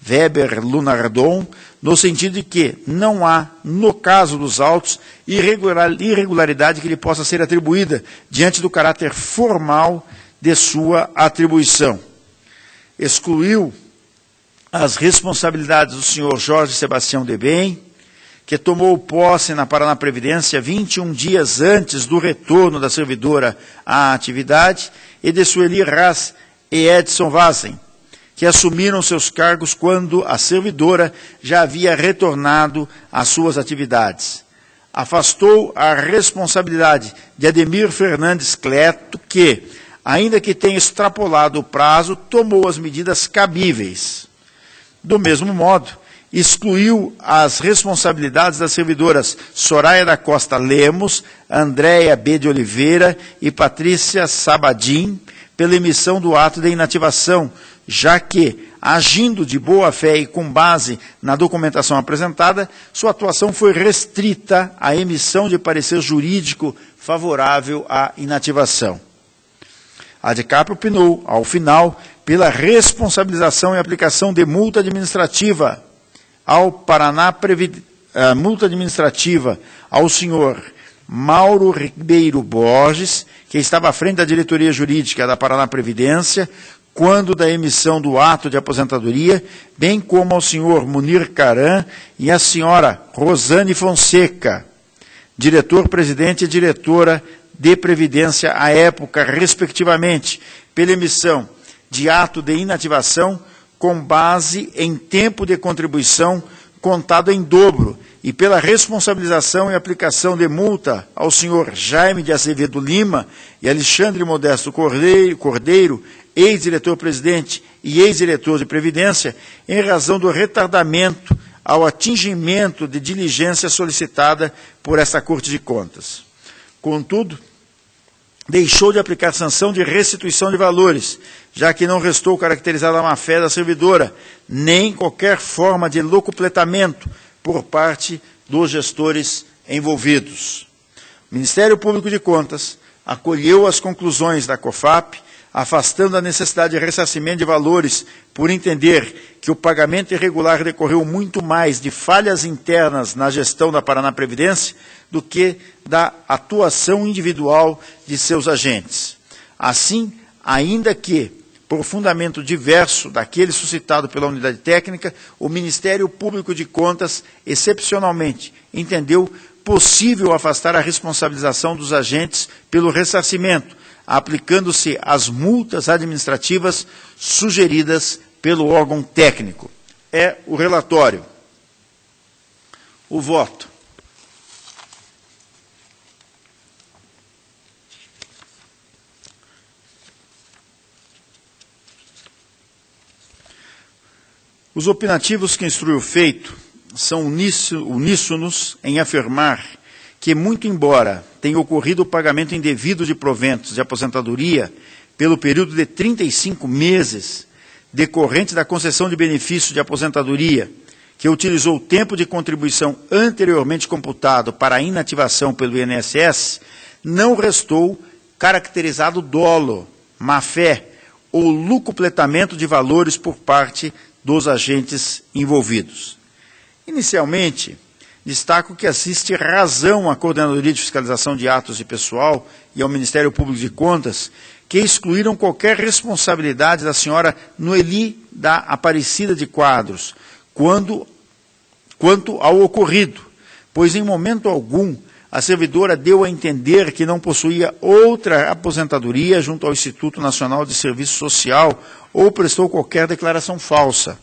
Weber Lunardon, no sentido de que não há, no caso dos autos, irregularidade que lhe possa ser atribuída diante do caráter formal de sua atribuição. Excluiu as responsabilidades do senhor Jorge Sebastião de Bem, que tomou posse na Paraná Previdência 21 dias antes do retorno da servidora à atividade, e de Sueli Raz e Edson Vassen, que assumiram seus cargos quando a servidora já havia retornado às suas atividades. Afastou a responsabilidade de Ademir Fernandes Cleto, que, ainda que tenha extrapolado o prazo, tomou as medidas cabíveis. Do mesmo modo, excluiu as responsabilidades das servidoras Soraya da Costa Lemos, Andréia B. de Oliveira e Patrícia Sabadim, pela emissão do ato de inativação, já que, agindo de boa-fé e com base na documentação apresentada, sua atuação foi restrita à emissão de parecer jurídico favorável à inativação. A DICAP opinou, ao final, pela responsabilização e aplicação de multa administrativa multa administrativa ao senhor Mauro Ribeiro Borges, que estava à frente da diretoria jurídica da Paraná Previdência, quando da emissão do ato de aposentadoria, bem como ao senhor Munir Caran e à senhora Rosane Fonseca, diretor-presidente e diretora de Previdência à época, respectivamente, pela emissão de ato de inativação com base em tempo de contribuição contado em dobro e pela responsabilização e aplicação de multa ao senhor Jaime de Azevedo Lima e Alexandre Modesto Cordeiro, ex-diretor-presidente e ex-diretor de Previdência, em razão do retardamento ao atingimento de diligência solicitada por esta Corte de Contas. Contudo, deixou de aplicar sanção de restituição de valores, já que não restou caracterizada a má-fé da servidora, nem qualquer forma de locupletamento por parte dos gestores envolvidos. O Ministério Público de Contas acolheu as conclusões da COFAP, afastando a necessidade de ressarcimento de valores por entender que o pagamento irregular decorreu muito mais de falhas internas na gestão da Paraná Previdência do que da atuação individual de seus agentes. Assim, ainda que, por fundamento diverso daquele suscitado pela unidade técnica, o Ministério Público de Contas, excepcionalmente, entendeu possível afastar a responsabilização dos agentes pelo ressarcimento, aplicando-se as multas administrativas sugeridas pelo órgão técnico. É o relatório. O voto. Os opinativos que instrui o feito são uníssonos em afirmar que, muito embora tenha ocorrido o pagamento indevido de proventos de aposentadoria pelo período de 35 meses decorrente da concessão de benefício de aposentadoria, que utilizou o tempo de contribuição anteriormente computado para a inativação pelo INSS, não restou caracterizado dolo, má-fé ou lucupletamento de valores por parte dos agentes envolvidos. Inicialmente, destaco que assiste razão à Coordenadoria de Fiscalização de Atos de Pessoal e ao Ministério Público de Contas, que excluíram qualquer responsabilidade da senhora Noeli da Aparecida de Quadros, quanto ao ocorrido, pois em momento algum a servidora deu a entender que não possuía outra aposentadoria junto ao Instituto Nacional de Serviço Social ou prestou qualquer declaração falsa.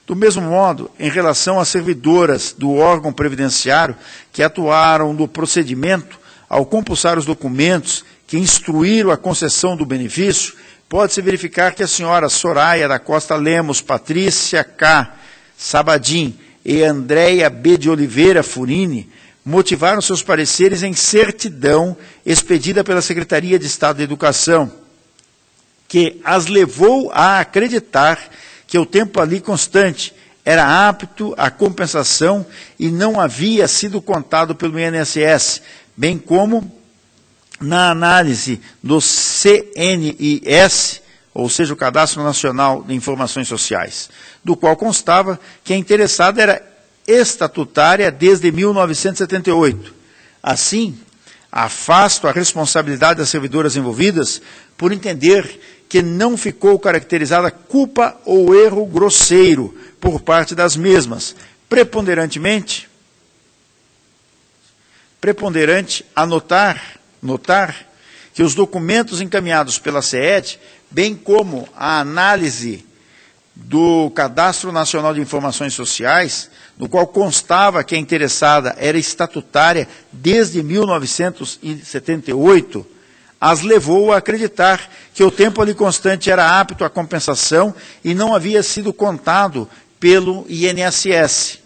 Do mesmo modo, em relação às servidoras do órgão previdenciário que atuaram no procedimento ao compulsar os documentos que instruíram a concessão do benefício, pode-se verificar que a senhora Soraya da Costa Lemos, Patrícia K. Sabadim e Andréia B. de Oliveira Furini motivaram seus pareceres em certidão expedida pela Secretaria de Estado da Educação, que as levou a acreditar que o tempo ali constante era apto à compensação e não havia sido contado pelo INSS, bem como na análise do CNIS, ou seja, o Cadastro Nacional de Informações Sociais, do qual constava que a interessada era estatutária desde 1978. Assim, afasto a responsabilidade das servidoras envolvidas por entender que não ficou caracterizada culpa ou erro grosseiro por parte das mesmas, preponderante a notar que os documentos encaminhados pela CED, bem como a análise do Cadastro Nacional de Informações Sociais, no qual constava que a interessada era estatutária desde 1978, as levou a acreditar que o tempo ali constante era apto à compensação e não havia sido contado pelo INSS.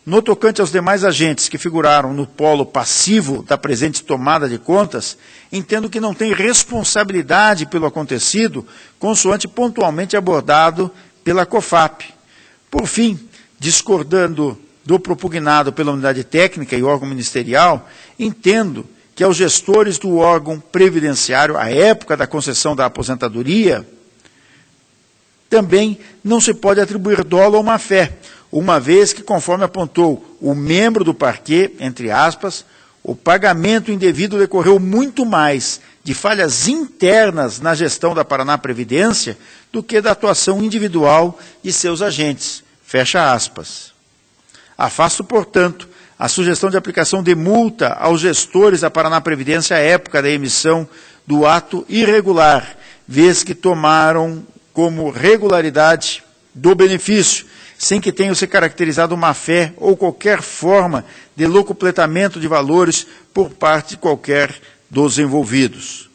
No tocante aos demais agentes que figuraram no polo passivo da presente tomada de contas, entendo que não tem responsabilidade pelo acontecido, consoante pontualmente abordado pela COFAP. Por fim, discordando do propugnado pela unidade técnica e órgão ministerial, entendo que aos gestores do órgão previdenciário, à época da concessão da aposentadoria, também não se pode atribuir dolo ou má-fé, uma vez que, conforme apontou o membro do parquê, entre aspas, o pagamento indevido decorreu muito mais de falhas internas na gestão da Paraná Previdência do que da atuação individual de seus agentes, fecha aspas. Afasto, portanto, a sugestão de aplicação de multa aos gestores da Paraná Previdência à época da emissão do ato irregular, vez que tomaram como regularidade do benefício, sem que tenham se caracterizado má-fé ou qualquer forma de locupletamento de valores por parte de qualquer dos envolvidos.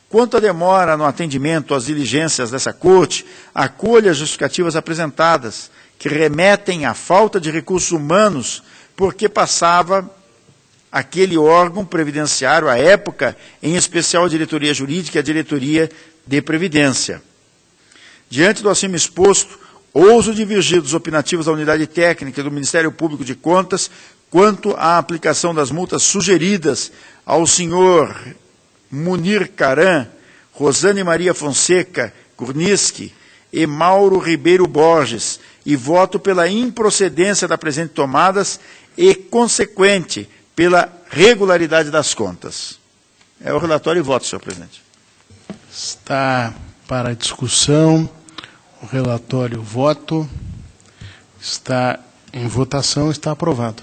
Quanto à demora no atendimento às diligências dessa Corte, acolha as justificativas apresentadas, que remetem à falta de recursos humanos, porque passava aquele órgão previdenciário, à época, em especial a diretoria jurídica e a diretoria de previdência. Diante do acima exposto, ouso divergir dos opinativos da Unidade Técnica e do Ministério Público de Contas quanto à aplicação das multas sugeridas ao senhor Munir Caran, Rosane Maria Fonseca Kurniski e Mauro Ribeiro Borges, e voto pela improcedência da presente tomadas e consequente pela regularidade das contas. É o relatório e voto, senhor presidente. Está para discussão o relatório e o voto. Está em votação, está aprovado.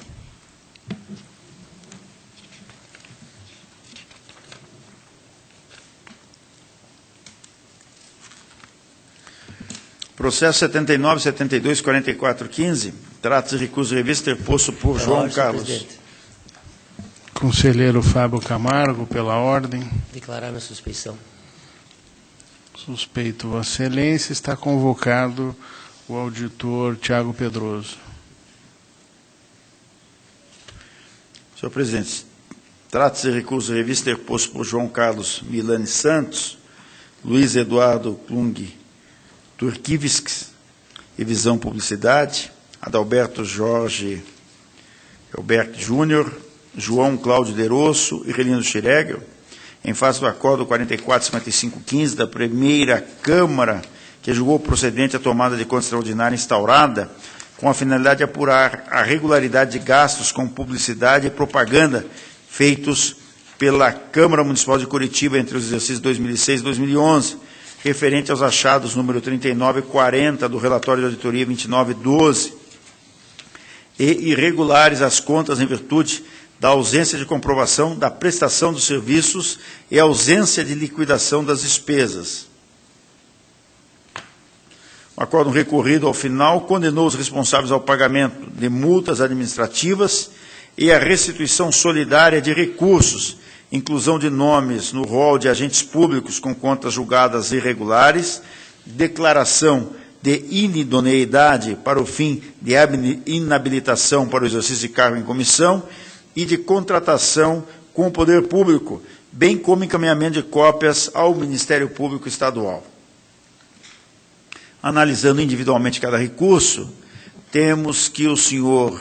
Processo 79, 72, 44, 15, trata-se de recurso de revista interposto por João Carlos. Conselheiro Fábio Camargo, pela ordem. Declarar minha suspeição. Suspeito, Vossa Excelência. Está convocado o auditor Tiago Pedroso. Senhor presidente, trata-se de recurso de revista interposto por João Carlos Milani Santos, Luiz Eduardo Klung Turkivski e Visão Publicidade, Adalberto Jorge Elberto Júnior, João Cláudio Derosso e Relino Schregel, em face do acordo 445515 da primeira Câmara, que julgou procedente a tomada de conta extraordinária instaurada, com a finalidade de apurar a regularidade de gastos com publicidade e propaganda feitos pela Câmara Municipal de Curitiba entre os exercícios 2006 e 2011, referente aos achados número 39 e 40 do relatório de auditoria 2912, e irregulares as contas em virtude da ausência de comprovação da prestação dos serviços e ausência de liquidação das despesas. O acórdão recorrido, ao final, condenou os responsáveis ao pagamento de multas administrativas e à restituição solidária de recursos, inclusão de nomes no rol de agentes públicos com contas julgadas irregulares, declaração de inidoneidade para o fim de inabilitação para o exercício de cargo em comissão e de contratação com o poder público, bem como encaminhamento de cópias ao Ministério Público Estadual. Analisando individualmente cada recurso, temos que o senhor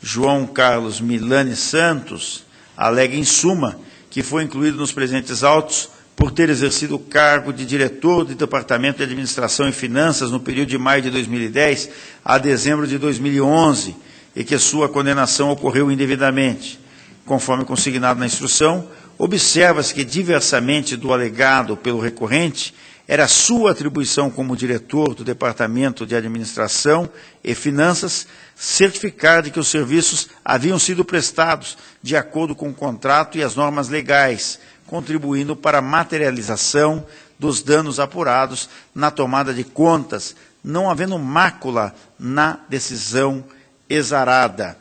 João Carlos Milani Santos alega, em suma, que foi incluído nos presentes autos por ter exercido o cargo de diretor do Departamento de Administração e Finanças no período de maio de 2010 a dezembro de 2011 e que sua condenação ocorreu indevidamente. Conforme consignado na instrução, observa-se que, diversamente do alegado pelo recorrente, era sua atribuição como diretor do Departamento de Administração e Finanças certificar de que os serviços haviam sido prestados de acordo com o contrato e as normas legais, contribuindo para a materialização dos danos apurados na tomada de contas, não havendo mácula na decisão exarada.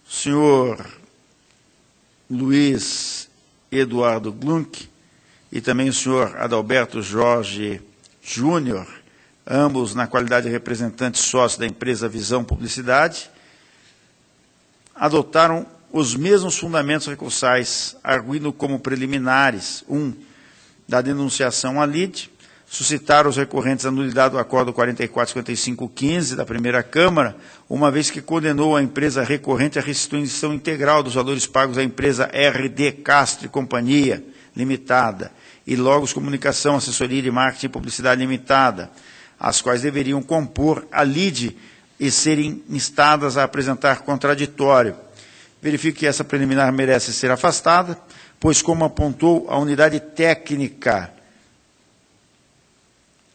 O senhor Luiz Eduardo Glunk e também o senhor Adalberto Jorge Júnior, ambos na qualidade de representantes sócios da empresa Visão Publicidade, adotaram os mesmos fundamentos recursais, arguindo como preliminares, da denunciação à lide, suscitaram os recorrentes a nulidade do acordo 445515 da primeira Câmara, uma vez que condenou a empresa recorrente à restituição integral dos valores pagos à empresa RD Castro e Companhia Limitada e Logos Comunicação, Assessoria de Marketing e Publicidade Limitada, as quais deveriam compor a lide e serem instadas a apresentar contraditório. Verifico que essa preliminar merece ser afastada, pois, como apontou a unidade técnica,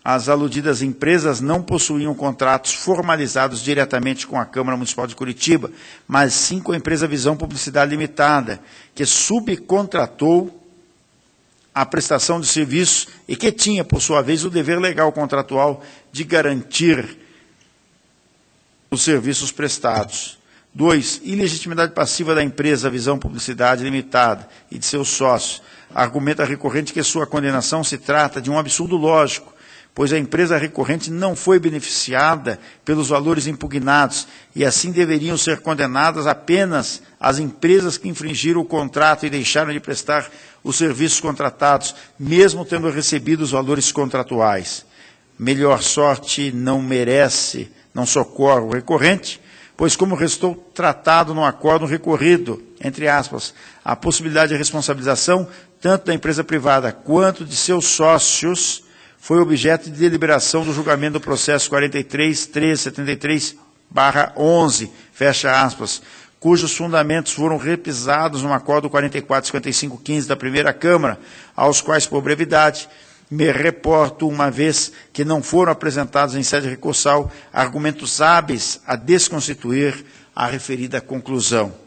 as aludidas empresas não possuíam contratos formalizados diretamente com a Câmara Municipal de Curitiba, mas sim com a empresa Visão Publicidade Limitada, que subcontratou a prestação de serviços e que tinha, por sua vez, o dever legal contratual de garantir os serviços prestados. 2. Ilegitimidade passiva da empresa Visão Publicidade Limitada e de seus sócios. Argumenta recorrente que sua condenação se trata de um absurdo lógico, pois a empresa recorrente não foi beneficiada pelos valores impugnados e assim deveriam ser condenadas apenas as empresas que infringiram o contrato e deixaram de prestar os serviços contratados, mesmo tendo recebido os valores contratuais. Melhor sorte não merece, não socorre o recorrente, pois como restou tratado no acordo recorrido, entre aspas, a possibilidade de responsabilização tanto da empresa privada quanto de seus sócios foi objeto de deliberação do julgamento do processo 43.373/11, fecha aspas, cujos fundamentos foram repisados no acordo 445515 da primeira Câmara, aos quais, por brevidade, me reporto, uma vez que não foram apresentados em sede recursal argumentos hábeis a desconstituir a referida conclusão.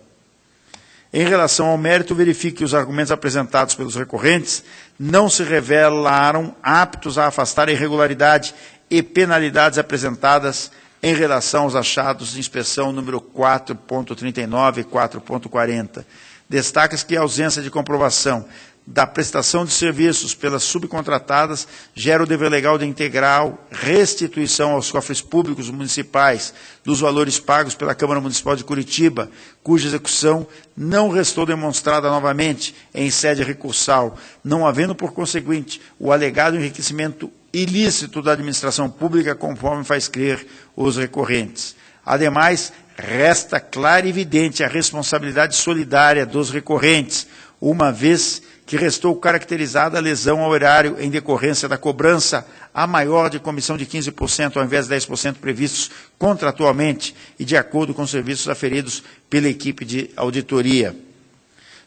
Em relação ao mérito, verifique que os argumentos apresentados pelos recorrentes não se revelaram aptos a afastar a irregularidade e penalidades apresentadas em relação aos achados de inspeção número 4.39 e 4.40. Destaca-se que a ausência de comprovação da prestação de serviços pelas subcontratadas gera o dever legal de integral restituição aos cofres públicos municipais dos valores pagos pela Câmara Municipal de Curitiba, cuja execução não restou demonstrada novamente em sede recursal, não havendo, por conseguinte, o alegado enriquecimento ilícito da administração pública, conforme faz crer os recorrentes. Ademais, resta clara e evidente a responsabilidade solidária dos recorrentes, uma vez que restou caracterizada a lesão ao erário em decorrência da cobrança a maior de comissão de 15% ao invés de 10% previstos contratualmente e de acordo com os serviços aferidos pela equipe de auditoria.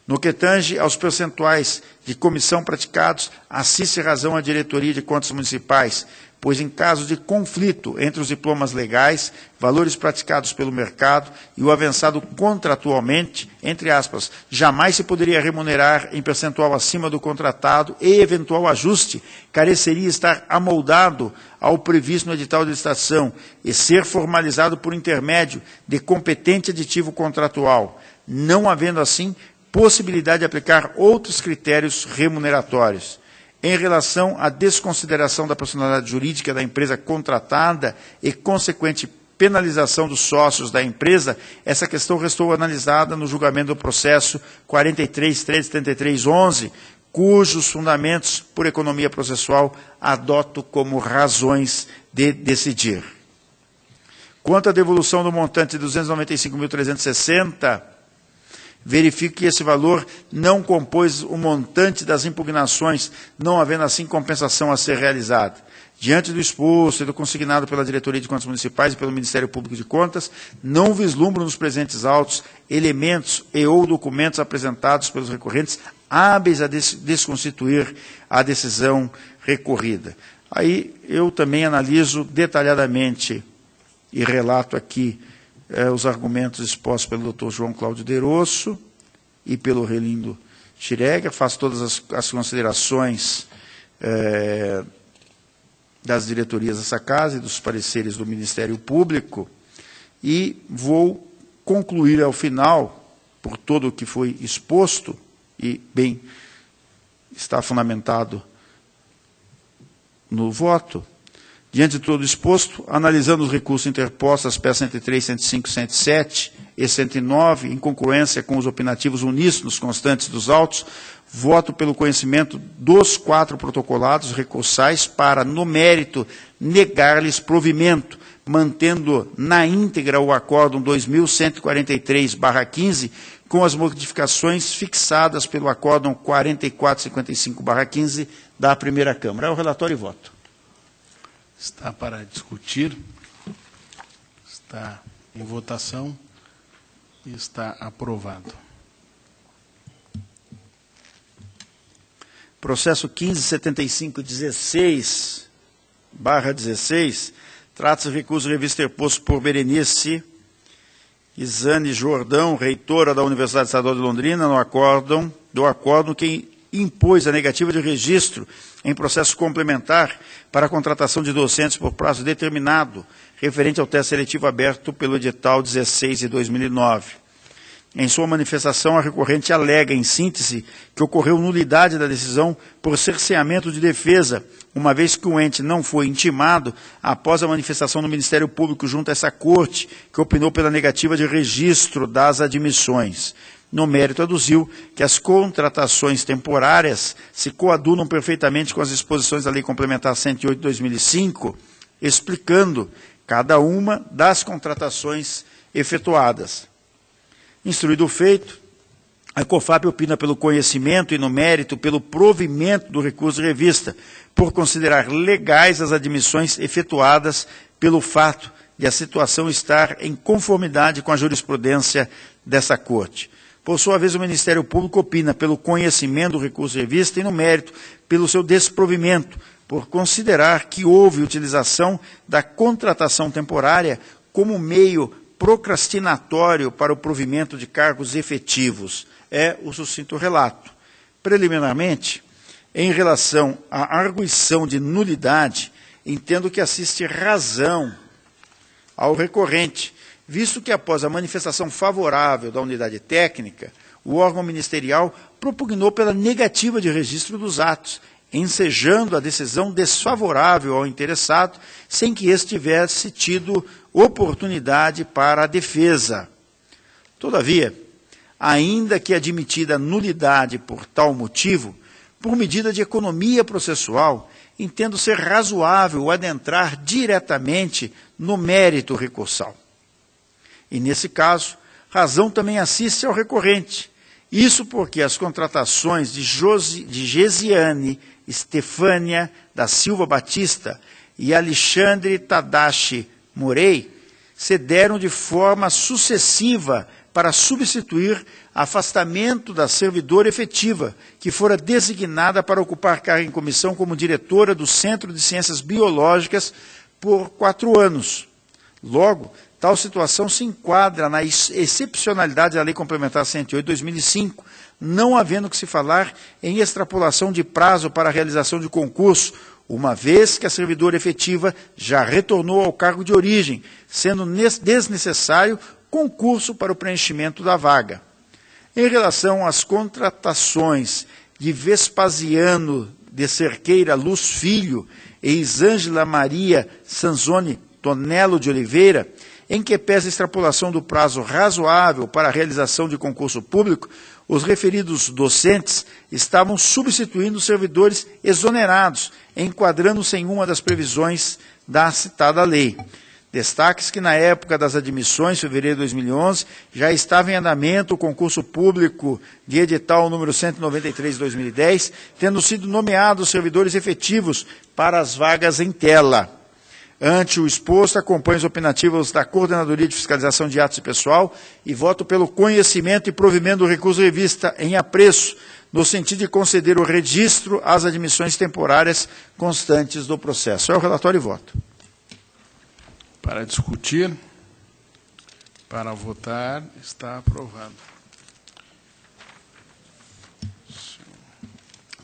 No que tange aos percentuais de comissão praticados, assiste razão a diretoria de contas municipais, pois em caso de conflito entre os diplomas legais, valores praticados pelo mercado e o avançado contratualmente, entre aspas, jamais se poderia remunerar em percentual acima do contratado e eventual ajuste careceria estar amoldado ao previsto no edital de licitação e ser formalizado por intermédio de competente aditivo contratual, não havendo assim possibilidade de aplicar outros critérios remuneratórios. Em relação à desconsideração da personalidade jurídica da empresa contratada e consequente penalização dos sócios da empresa, essa questão restou analisada no julgamento do processo 43.373/11, cujos fundamentos, por economia processual, adoto como razões de decidir. Quanto à devolução do montante de 295.360, verifique que esse valor não compôs o montante das impugnações, não havendo assim compensação a ser realizada. Diante do exposto e do consignado pela Diretoria de Contas Municipais e pelo Ministério Público de Contas, não vislumbro nos presentes autos elementos e ou documentos apresentados pelos recorrentes hábeis a desconstituir a decisão recorrida. Aí eu também analiso detalhadamente e relato aqui os argumentos expostos pelo Dr. João Cláudio Derosso e pelo Relindo Schregger, faço todas as considerações das diretorias dessa casa e dos pareceres do Ministério Público e vou concluir ao final, por todo o que foi exposto, e bem está fundamentado no voto. Diante de todo exposto, analisando os recursos interpostos às peças 103, 105 e 107 e 109, em concordância com os opinativos uníssonos constantes dos autos, voto pelo conhecimento dos 4 protocolados recursais para, no mérito, negar-lhes provimento, mantendo na íntegra o Acórdão 2143/15, com as modificações fixadas pelo Acórdão 4455/15 da primeira Câmara. É o relatório e voto. Está para discutir. Está em votação. Está aprovado. Processo 1575-16/16, trata-se de recurso de revista interposto por Berenice Isane Jordão, reitora da Universidade Estadual de Londrina, do acórdão que impôs a negativa de registro em processo complementar para a contratação de docentes por prazo determinado, referente ao teste seletivo aberto pelo edital 16 de 2009. Em sua manifestação, a recorrente alega, em síntese, que ocorreu nulidade da decisão por cerceamento de defesa, uma vez que o ente não foi intimado após a manifestação do Ministério Público junto a essa corte, que opinou pela negativa de registro das admissões. No mérito, aduziu que as contratações temporárias se coadunam perfeitamente com as disposições da Lei Complementar 108 de 2005, explicando cada uma das contratações efetuadas. Instruído o feito, a COFAP opina pelo conhecimento e, no mérito, pelo provimento do recurso de revista, por considerar legais as admissões efetuadas pelo fato de a situação estar em conformidade com a jurisprudência dessa Corte. Por sua vez, o Ministério Público opina pelo conhecimento do recurso de revista e, no mérito, pelo seu desprovimento, por considerar que houve utilização da contratação temporária como meio procrastinatório para o provimento de cargos efetivos. É o sucinto relato. Preliminarmente, em relação à arguição de nulidade, entendo que assiste razão ao recorrente, visto que após a manifestação favorável da unidade técnica, o órgão ministerial propugnou pela negativa de registro dos atos, ensejando a decisão desfavorável ao interessado, sem que este tivesse tido oportunidade para a defesa. Todavia, ainda que admitida nulidade por tal motivo, por medida de economia processual, entendo ser razoável adentrar diretamente no mérito recursal. E, nesse caso, razão também assiste ao recorrente. Isso porque as contratações de Gesiane Estefânia da Silva Batista e Alexandre Tadashi Morei se deram de forma sucessiva para substituir afastamento da servidora efetiva, que fora designada para ocupar cargo em comissão como diretora do Centro de Ciências Biológicas por 4 anos. Logo, tal situação se enquadra na excepcionalidade da Lei Complementar 108 de 2005, não havendo que se falar em extrapolação de prazo para a realização de concurso, uma vez que a servidora efetiva já retornou ao cargo de origem, sendo desnecessário concurso para o preenchimento da vaga. Em relação às contratações de Vespasiano de Cerqueira Luz Filho e Isângela Maria Sanzoni Tonello de Oliveira, em que pesa a extrapolação do prazo razoável para a realização de concurso público, os referidos docentes estavam substituindo servidores exonerados, enquadrando-se em uma das previsões da citada lei. Destaque-se que, na época das admissões, fevereiro de 2011, já estava em andamento o concurso público de edital número 193 de 2010, tendo sido nomeados servidores efetivos para as vagas em tela. Ante o exposto, acompanho os opinativos da Coordenadoria de Fiscalização de Atos e Pessoal e voto pelo conhecimento e provimento do recurso de revista em apreço, no sentido de conceder o registro às admissões temporárias constantes do processo. É o relatório e voto. Para discutir, para votar, está aprovado.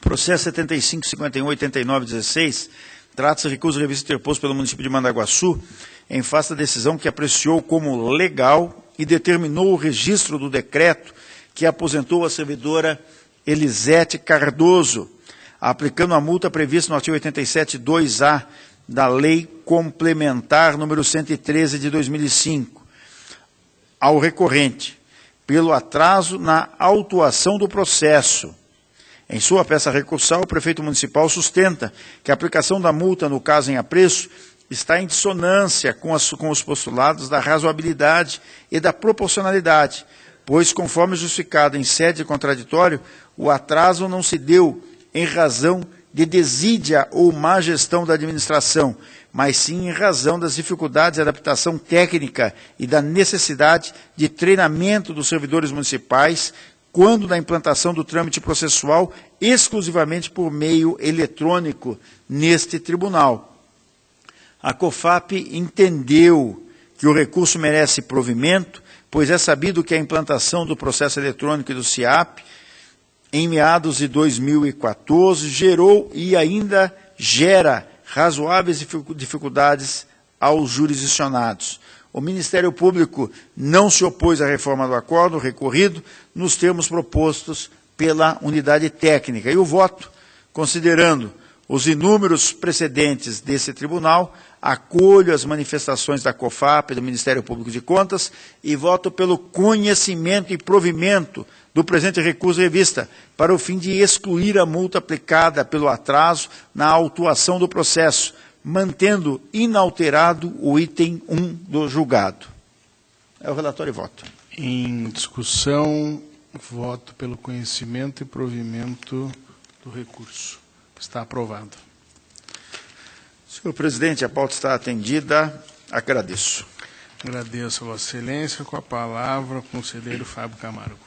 Processo 75.51.89.16, trata-se de recurso de revista interposto pelo município de Mandaguaçu, em face da decisão que apreciou como legal e determinou o registro do decreto que aposentou a servidora Elisete Cardoso, aplicando a multa prevista no artigo 87.2A da Lei Complementar número 113 de 2005. ao recorrente, pelo atraso na autuação do processo. Em sua peça recursal, o prefeito municipal sustenta que a aplicação da multa no caso em apreço está em dissonância com os postulados da razoabilidade e da proporcionalidade, pois, conforme justificado em sede de contraditório, o atraso não se deu em razão de desídia ou má gestão da administração, mas sim em razão das dificuldades de adaptação técnica e da necessidade de treinamento dos servidores municipais quando da implantação do trâmite processual exclusivamente por meio eletrônico neste tribunal. A COFAP entendeu que o recurso merece provimento, pois é sabido que a implantação do processo eletrônico e do SIAP, em meados de 2014, gerou e ainda gera razoáveis dificuldades aos jurisdicionados. O Ministério Público não se opôs à reforma do acordo recorrido nos termos propostos pela unidade técnica. E o voto, considerando os inúmeros precedentes desse tribunal, acolho as manifestações da COFAP, do Ministério Público de Contas, e voto pelo conhecimento e provimento do presente recurso revista, para o fim de excluir a multa aplicada pelo atraso na autuação do processo, mantendo inalterado o item 1 do julgado. É o relatório e voto. Em discussão, voto pelo conhecimento e provimento do recurso. Está aprovado. Senhor presidente, a pauta está atendida. Agradeço. Agradeço a Vossa Excelência. Com a palavra, o conselheiro Fábio Camargo.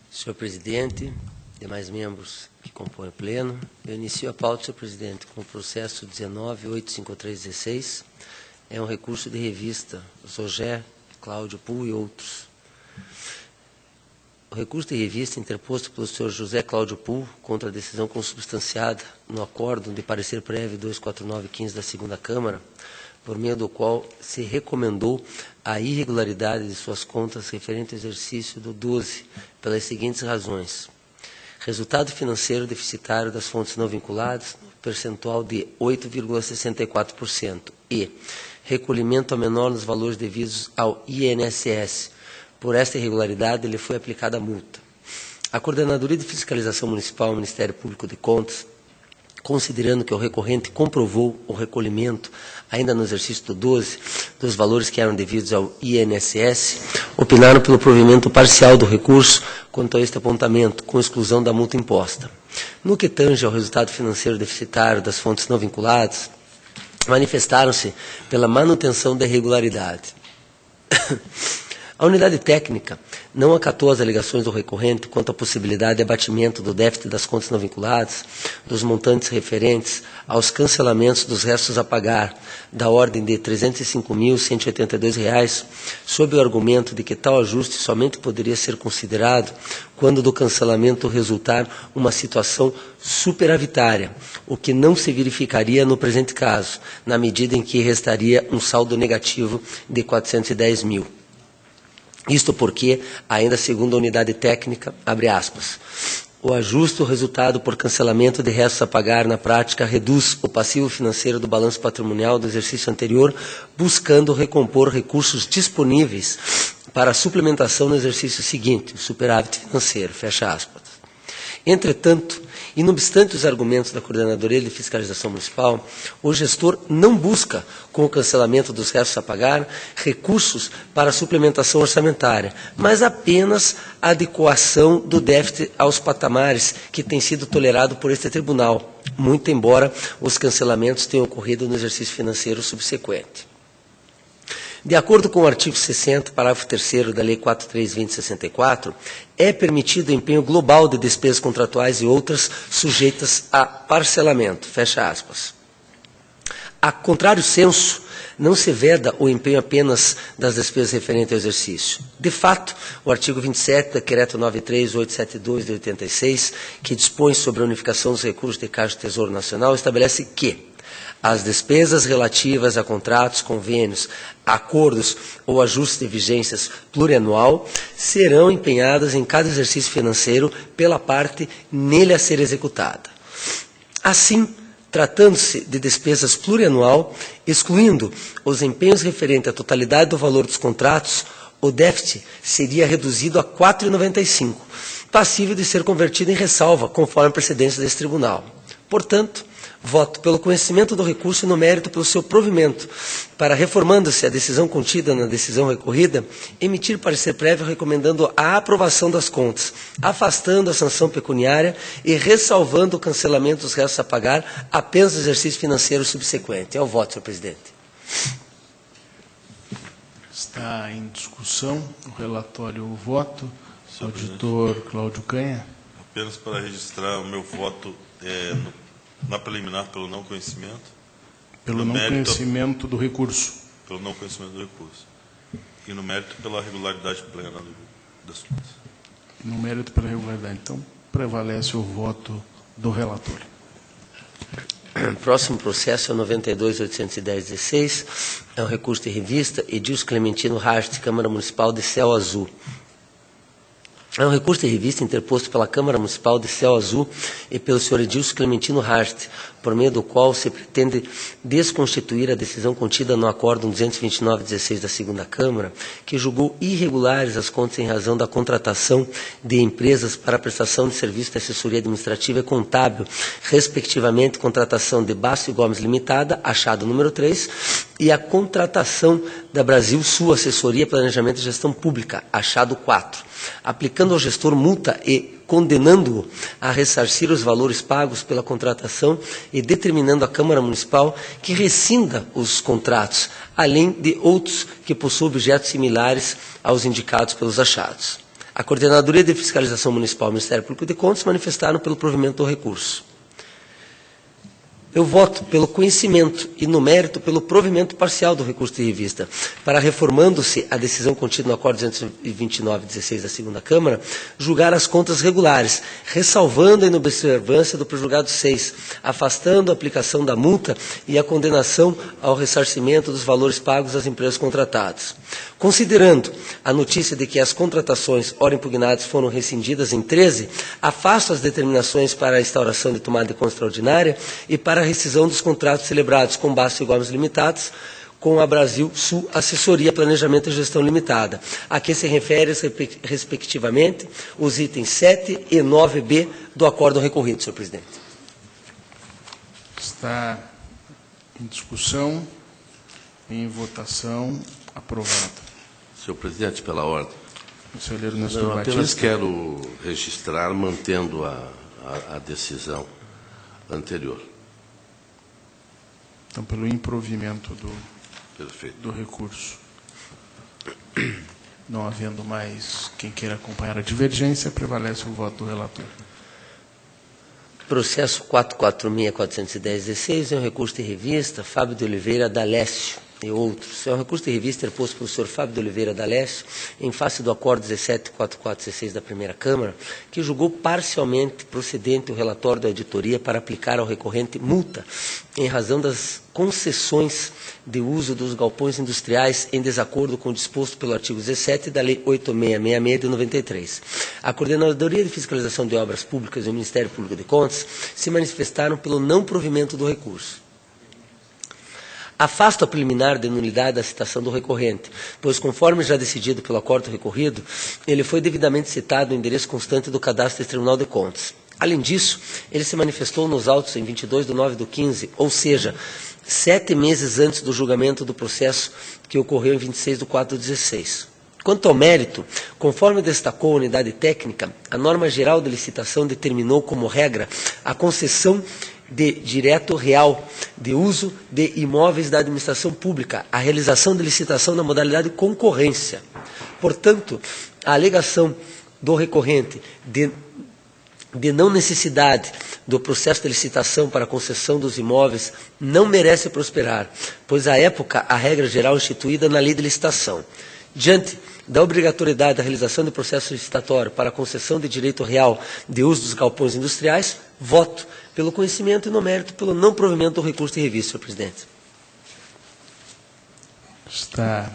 Senhor presidente, demais membros que compõem o pleno, eu inicio a pauta, senhor presidente, com o processo 19.85316. É um recurso de revista, Zogé, Cláudio Pull e outros. O recurso de revista interposto pelo senhor José Cláudio Pull contra a decisão consubstanciada no acórdão de parecer prévio 24915 da segunda Câmara, por meio do qual se recomendou a irregularidade de suas contas referente ao exercício do 12, pelas seguintes razões. Resultado financeiro deficitário das fontes não vinculadas, percentual de 8,64%, e recolhimento a menor nos valores devidos ao INSS. Por esta irregularidade, lhe foi aplicada a multa. A Coordenadoria de Fiscalização Municipal, o Ministério Público de Contas, considerando que o recorrente comprovou o recolhimento, ainda no exercício do 12, dos valores que eram devidos ao INSS, opinaram pelo provimento parcial do recurso quanto a este apontamento, com exclusão da multa imposta. No que tange ao resultado financeiro deficitário das fontes não vinculadas, manifestaram-se pela manutenção da irregularidade. A unidade técnica não acatou as alegações do recorrente quanto à possibilidade de abatimento do déficit das contas não vinculadas, dos montantes referentes aos cancelamentos dos restos a pagar, da ordem de R$ 305.182, sob o argumento de que tal ajuste somente poderia ser considerado quando do cancelamento resultar uma situação superavitária, o que não se verificaria no presente caso, na medida em que restaria um saldo negativo de R$ 410 mil. Isto porque, ainda segundo a unidade técnica, abre aspas, o ajuste ou resultado por cancelamento de restos a pagar, na prática, reduz o passivo financeiro do balanço patrimonial do exercício anterior, buscando recompor recursos disponíveis para a suplementação no exercício seguinte, o superávit financeiro, fecha aspas. Entretanto, e não obstante os argumentos da Coordenadoria de Fiscalização Municipal, o gestor não busca, com o cancelamento dos restos a pagar, recursos para a suplementação orçamentária, mas apenas a adequação do déficit aos patamares que tem sido tolerado por este tribunal, muito embora os cancelamentos tenham ocorrido no exercício financeiro subsequente. De acordo com o artigo 60, parágrafo 3º da Lei 4.320/64, é permitido o empenho global de despesas contratuais e outras sujeitas a parcelamento, fecha aspas. A contrário senso, não se veda o empenho apenas das despesas referentes ao exercício. De fato, o artigo 27 do Decreto 93872 de 86, que dispõe sobre a unificação dos recursos de Caixa do Tesouro Nacional, estabelece que as despesas relativas a contratos, convênios, acordos ou ajustes de vigências plurianual serão empenhadas em cada exercício financeiro pela parte nele a ser executada. Assim, tratando-se de despesas plurianual, excluindo os empenhos referentes à totalidade do valor dos contratos, o déficit seria reduzido a 4,95, passível de ser convertido em ressalva, conforme a precedência desse tribunal. Portanto, voto pelo conhecimento do recurso e no mérito pelo seu provimento, para, reformando-se a decisão contida na decisão recorrida, emitir parecer prévio recomendando a aprovação das contas, afastando a sanção pecuniária e ressalvando o cancelamento dos restos a pagar apenas no exercício financeiro subsequente. É o voto, senhor presidente. Está em discussão o relatório e o voto. Auditor Cláudio Canha. Apenas para registrar o meu voto na preliminar pelo não conhecimento. Pelo não conhecimento do recurso. Pelo não conhecimento do recurso. E no mérito pela regularidade plena das contas. No mérito pela regularidade. Então, prevalece o voto do relator. O próximo processo é o 92.810.16, é um recurso de revista Edilson Clementino Hart, Câmara Municipal de Céu Azul. É um recurso de revista interposto pela Câmara Municipal de Céu Azul e pelo senhor Edilson Clementino Hart, por meio do qual se pretende desconstituir a decisão contida no Acórdão 229/16 da segunda Câmara, que julgou irregulares as contas em razão da contratação de empresas para a prestação de serviço de assessoria administrativa e contábil, respectivamente contratação de Basso e Gomes Limitada, achado número 3, e a contratação da Brasil Sul Assessoria, Planejamento e Gestão Pública, achado 4, aplicando ao gestor multa e condenando-o a ressarcir os valores pagos pela contratação e determinando à Câmara Municipal que rescinda os contratos, além de outros que possuem objetos similares aos indicados pelos achados. A Coordenadoria de Fiscalização Municipal e o Ministério Público de Contas manifestaram pelo provimento do recurso. Eu voto pelo conhecimento e, no mérito, pelo provimento parcial do recurso de revista, para, reformando-se a decisão contida no Acórdão 229/16 da segunda Câmara, julgar as contas regulares, ressalvando a inobservância do prejulgado 6, afastando a aplicação da multa e a condenação ao ressarcimento dos valores pagos às empresas contratadas. Considerando a notícia de que as contratações ora impugnadas foram rescindidas em 13, afasto as determinações para a instauração de tomada de conta extraordinária e para a rescisão dos contratos celebrados com Basso e Gomes Limitados, com a Brasil Sul Assessoria, Planejamento e Gestão Limitada, a que se refere, respectivamente, os itens 7 e 9b do acórdão recorrido, senhor presidente. Está em discussão, em votação, aprovado. Senhor presidente, pela ordem. Conselheiro Nestor Eu Batista. apenas quero registrar, mantendo a decisão anterior. Então, pelo improvimento Perfeito. do recurso. Não havendo mais quem queira acompanhar a divergência, prevalece o voto do relator. Processo 446.410.16 é um recurso de revista Fábio de Oliveira D'Alessio e outros. É um recurso de revista interposto pelo senhor Fábio de Oliveira D'Alessio em face do Acórdão 17.4416 da primeira Câmara, que julgou parcialmente procedente o relatório da auditoria para aplicar ao recorrente multa em razão das concessões de uso dos galpões industriais em desacordo com o disposto pelo artigo 17 da Lei 8666 de 93. A Coordenadoria de Fiscalização de Obras Públicas e o Ministério Público de Contas se manifestaram pelo não provimento do recurso. Afasto a preliminar de nulidade da citação do recorrente, pois, conforme já decidido pelo acórdão recorrido, ele foi devidamente citado no endereço constante do cadastro do Tribunal de Contas. Além disso, ele se manifestou nos autos em 22/9/15, ou seja, 7 meses antes do julgamento do processo que ocorreu em 26/4/16. Quanto ao mérito, conforme destacou a unidade técnica, a norma geral de licitação determinou como regra a concessão de direito real de uso de imóveis da administração pública, a realização de licitação na modalidade concorrência. Portanto, a alegação do recorrente de não necessidade do processo de licitação para a concessão dos imóveis não merece prosperar, pois, à época, a regra geral instituída na lei de licitação. Diante da obrigatoriedade da realização de processo licitatório para a concessão de direito real de uso dos galpões industriais, voto pelo conhecimento e no mérito pelo não provimento do recurso de revista, senhor presidente. Está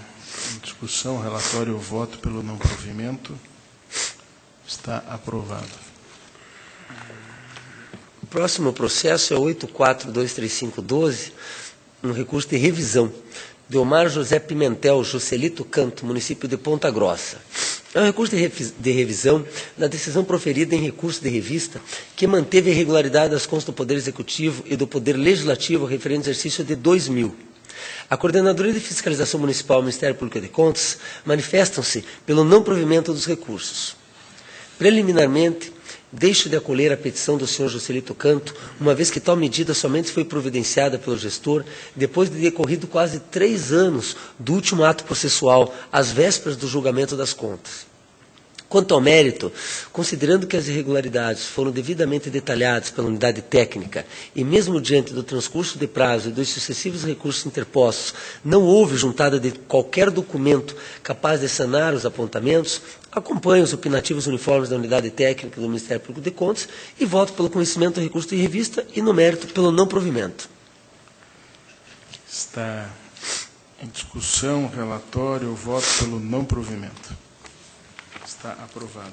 em discussão o relatório e o voto pelo não provimento. Está aprovado. O próximo processo é 84.235.12, um recurso de revisão Delmar José Pimentel Joselito Canto, município de Ponta Grossa. É um recurso de revisão da decisão proferida em recurso de revista que manteve a irregularidade das contas do Poder Executivo e do Poder Legislativo referente ao exercício de 2000. A Coordenadoria de Fiscalização Municipal e o Ministério Público de Contas manifestam-se pelo não provimento dos recursos. Preliminarmente, deixo de acolher a petição do senhor Joselito Canto, uma vez que tal medida somente foi providenciada pelo gestor depois de decorrido quase 3 anos do último ato processual, às vésperas do julgamento das contas. Quanto ao mérito, considerando que as irregularidades foram devidamente detalhadas pela unidade técnica e mesmo diante do transcurso de prazo e dos sucessivos recursos interpostos, não houve juntada de qualquer documento capaz de sanar os apontamentos, acompanho os opinativos uniformes da unidade técnica do Ministério Público de Contas e voto pelo conhecimento do recurso de revista e, no mérito, pelo não provimento. Está em discussão o relatório, o voto pelo não provimento. Está aprovado.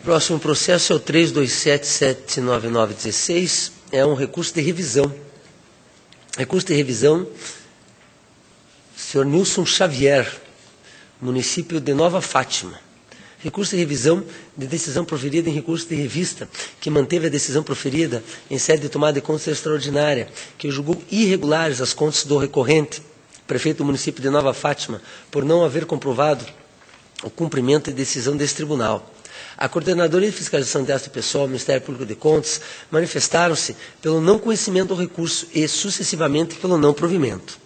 Próximo processo é o 327799916, é um recurso de revisão. Recurso de revisão, senhor Nilson Xavier, município de Nova Fátima. Recurso de revisão de decisão proferida em recurso de revista, que manteve a decisão proferida em sede de tomada de contas extraordinária, que julgou irregulares as contas do recorrente, prefeito do município de Nova Fátima, por não haver comprovado o cumprimento de decisão desse tribunal. A Coordenadoria de Fiscalização de Gasto Pessoal, Ministério Público de Contas, manifestaram-se pelo não conhecimento do recurso e, sucessivamente, pelo não provimento.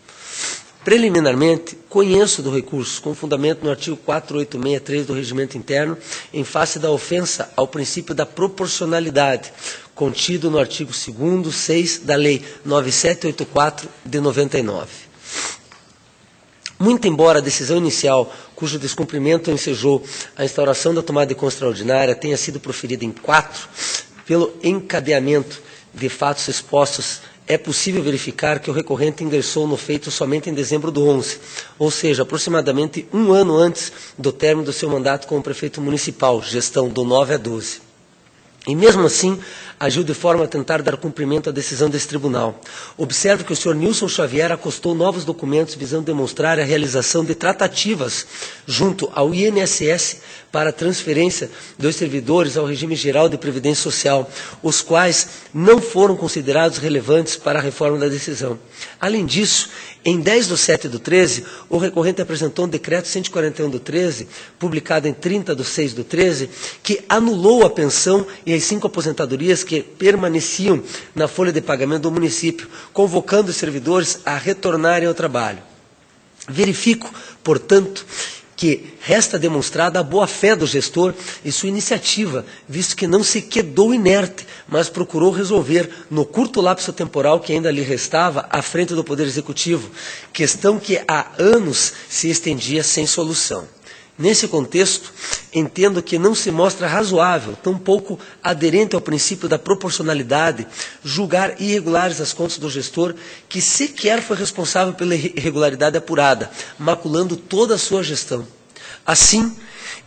Preliminarmente, conheço do recurso, com fundamento no artigo 4863 do Regimento Interno, em face da ofensa ao princípio da proporcionalidade, contido no artigo 2º, 6 da Lei 9784 de 99. Muito embora a decisão inicial, cujo descumprimento ensejou a instauração da tomada de conta extraordinária, tenha sido proferida em 4, pelo encadeamento de fatos expostos, é possível verificar que o recorrente ingressou no feito somente em dezembro do 11, ou seja, aproximadamente 1 ano antes do término do seu mandato como prefeito municipal, gestão do 9 a 12. E mesmo assim, agiu de forma a tentar dar cumprimento à decisão desse tribunal. Observo que o senhor Nilson Xavier acostou novos documentos visando demonstrar a realização de tratativas junto ao INSS para a transferência dos servidores ao regime geral de previdência social, os quais não foram considerados relevantes para a reforma da decisão. Além disso, em 10/7/13, o recorrente apresentou um decreto 141/13, publicado em 30/6/13, que anulou a pensão e as 5 aposentadorias que permaneciam na folha de pagamento do município, convocando os servidores a retornarem ao trabalho. Verifico, portanto, que resta demonstrada a boa-fé do gestor e sua iniciativa, visto que não se quedou inerte, mas procurou resolver, no curto lapso temporal que ainda lhe restava, à frente do Poder Executivo, questão que há anos se estendia sem solução. Nesse contexto, entendo que não se mostra razoável, tampouco aderente ao princípio da proporcionalidade, julgar irregulares as contas do gestor, que sequer foi responsável pela irregularidade apurada, maculando toda a sua gestão. Assim,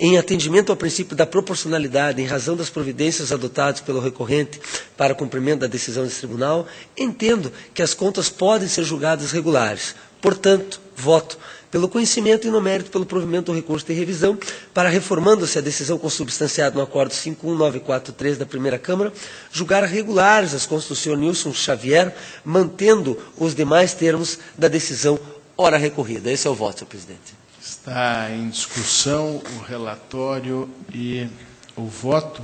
em atendimento ao princípio da proporcionalidade, em razão das providências adotadas pelo recorrente para cumprimento da decisão desse tribunal, entendo que as contas podem ser julgadas regulares. Portanto, voto pelo conhecimento e no mérito pelo provimento do recurso de revisão, para, reformando-se a decisão consubstanciada no acordo 51943 da primeira Câmara, julgar regulares as contas do senhor Nilson Xavier, mantendo os demais termos da decisão ora recorrida. Esse é o voto, senhor presidente. Está em discussão o relatório e o voto.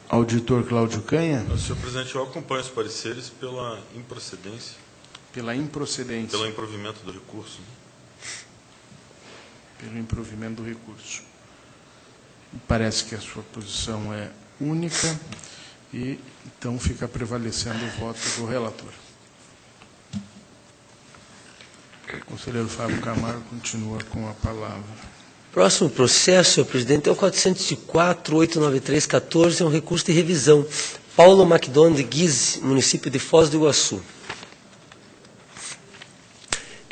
Auditor Cláudio Canha. Senhor presidente, eu acompanho os pareceres pela improcedência. Pela improcedência. Pelo improvimento do recurso. Pelo improvimento do recurso. Parece que a sua posição é única e, então, fica prevalecendo o voto do relator. O conselheiro Fábio Camargo continua com a palavra. Próximo processo, senhor presidente, é o 404.893.14, é um recurso de revisão. Paulo MacDonald Guise, município de Foz do Iguaçu.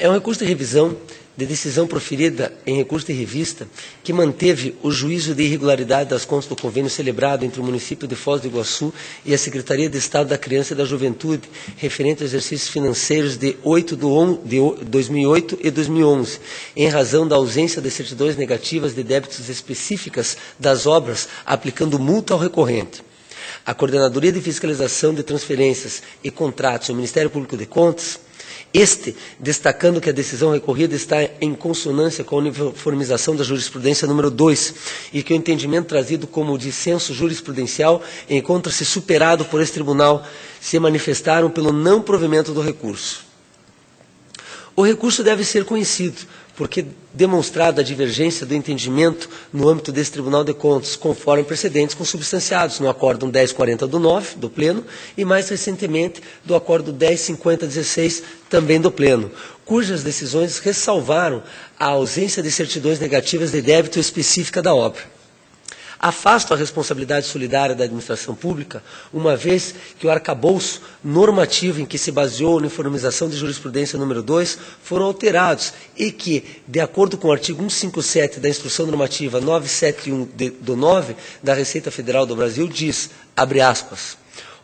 É um recurso de revisão de decisão proferida em recurso de revista, que manteve o juízo de irregularidade das contas do convênio celebrado entre o município de Foz do Iguaçu e a Secretaria de Estado da Criança e da Juventude, referente a exercícios financeiros de 2008 e 2011, em razão da ausência de certidões negativas de débitos específicas das obras, aplicando multa ao recorrente. A Coordenadoria de Fiscalização de Transferências e Contratos e o Ministério Público de Contas, destacando que a decisão recorrida está em consonância com a uniformização da jurisprudência número 2 e que o entendimento trazido como dissenso jurisprudencial encontra-se superado por esse tribunal, se manifestaram pelo não provimento do recurso. O recurso deve ser conhecido, porque demonstrada a divergência do entendimento no âmbito desse Tribunal de Contas, conforme precedentes consubstanciados no Acórdão 1040 do 9, do Pleno, e mais recentemente do Acordo 1050-16, também do Pleno, cujas decisões ressalvaram a ausência de certidões negativas de débito específica da obra. Afasto a responsabilidade solidária da administração pública, uma vez que o arcabouço normativo em que se baseou a uniformização de jurisprudência número 2 foram alterados e que, de acordo com o artigo 157 da Instrução Normativa 971 do 9 da Receita Federal do Brasil, diz, abre aspas,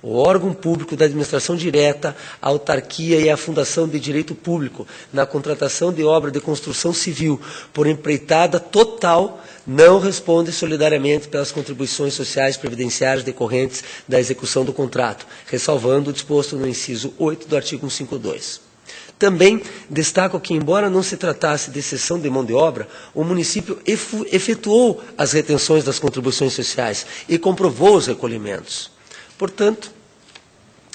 o órgão público da administração direta, a autarquia e a fundação de direito público, na contratação de obra de construção civil por empreitada total, não responde solidariamente pelas contribuições sociais previdenciárias decorrentes da execução do contrato, ressalvando o disposto no inciso 8 do artigo 152. Também destaco que, embora não se tratasse de cessão de mão de obra, o município efetuou as retenções das contribuições sociais e comprovou os recolhimentos. Portanto,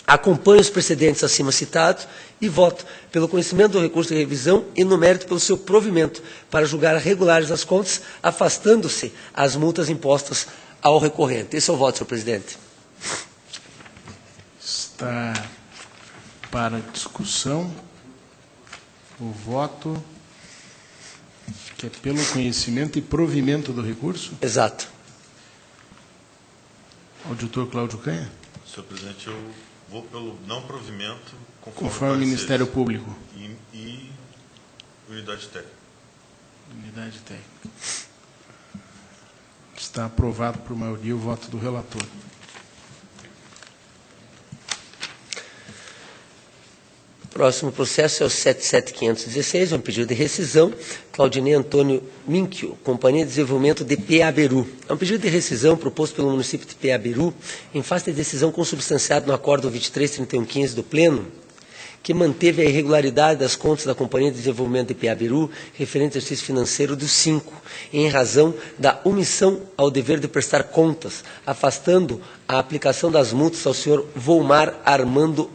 acompanho os precedentes acima citados e voto pelo conhecimento do recurso de revisão e no mérito pelo seu provimento para julgar regulares as contas, afastando-se as multas impostas ao recorrente. Esse é o voto, senhor presidente. Está para discussão o voto que é pelo conhecimento e provimento do recurso? Exato. Auditor Cláudio Canha? Senhor presidente, eu vou pelo não provimento conforme o Ministério Público. E unidade técnica. Unidade técnica. Está aprovado por maioria o voto do relator. Próximo processo é o 77516, é um pedido de rescisão. Claudinei Antônio Minchio, Companhia de Desenvolvimento de Peaberu. É um pedido de rescisão proposto pelo município de Peaberu, em face de decisão consubstanciada no Acordo 233115 do Pleno, que manteve a irregularidade das contas da Companhia de Desenvolvimento de Peaberu, referente ao exercício financeiro do 5, em razão da omissão ao dever de prestar contas, afastando a aplicação das multas ao senhor Volmar Armando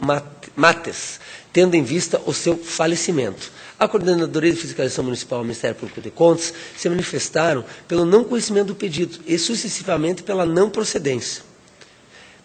Mates, tendo em vista o seu falecimento. A Coordenadoria de Fiscalização Municipal e o Ministério Público de Contas se manifestaram pelo não conhecimento do pedido e, sucessivamente, pela não procedência.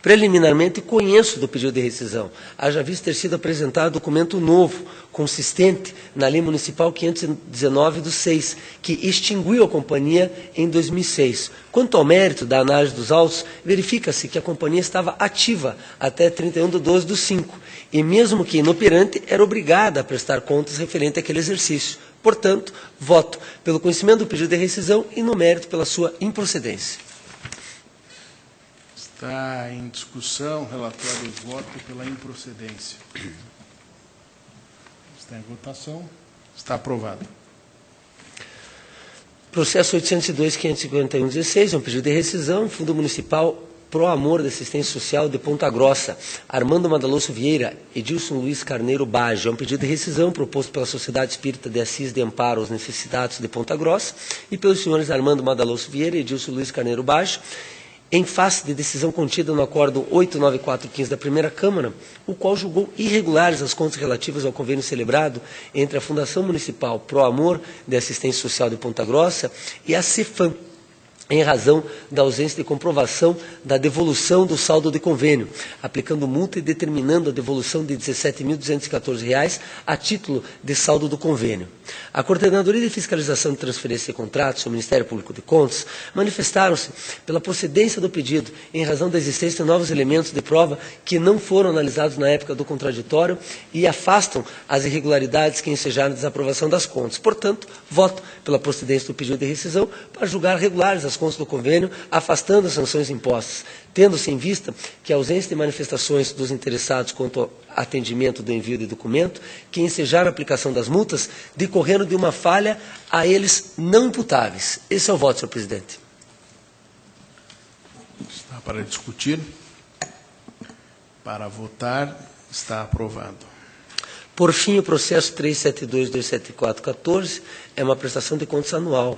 Preliminarmente, conheço do pedido de rescisão, haja visto ter sido apresentado documento novo, consistente na Lei Municipal 519 do 6, que extinguiu a companhia em 2006. Quanto ao mérito da análise dos autos, verifica-se que a companhia estava ativa até 31 de 12 do 5, e mesmo que inoperante, era obrigada a prestar contas referente àquele exercício. Portanto, voto pelo conhecimento do pedido de rescisão e no mérito pela sua improcedência. Está em discussão, relatório de voto pela improcedência. Está em votação. Está aprovado. Processo 802.551.16, é um pedido de rescisão, Fundo Municipal Pro Amor de Assistência Social de Ponta Grossa, Armando Madaloso Vieira, Edilson Luiz Carneiro Baggio. É um pedido de rescisão proposto pela Sociedade Espírita de Assis de Amparo aos Necessitados de Ponta Grossa e pelos senhores Armando Madaloso Vieira e Edilson Luiz Carneiro Baggio, em face de decisão contida no Acordo 89415 da Primeira Câmara, o qual julgou irregulares as contas relativas ao convênio celebrado entre a Fundação Municipal Pro Amor de Assistência Social de Ponta Grossa e a Cefam, em razão da ausência de comprovação da devolução do saldo de convênio, aplicando multa e determinando a devolução de R$ 17.214 a título de saldo do convênio. A Coordenadoria de Fiscalização de Transferência de Contratos e o Ministério Público de Contas manifestaram-se pela procedência do pedido em razão da existência de novos elementos de prova que não foram analisados na época do contraditório e afastam as irregularidades que ensejaram a desaprovação das contas. Portanto, voto pela procedência do pedido de rescisão para julgar regulares as contas do convênio, afastando as sanções impostas, tendo-se em vista que a ausência de manifestações dos interessados quanto ao atendimento do envio de documento, que ensejaram a aplicação das multas, decorrendo de uma falha a eles não imputáveis. Esse é o voto, senhor presidente. Está para discutir. Para votar, está aprovado. Por fim, o processo 372.274.14 é uma prestação de contas anual.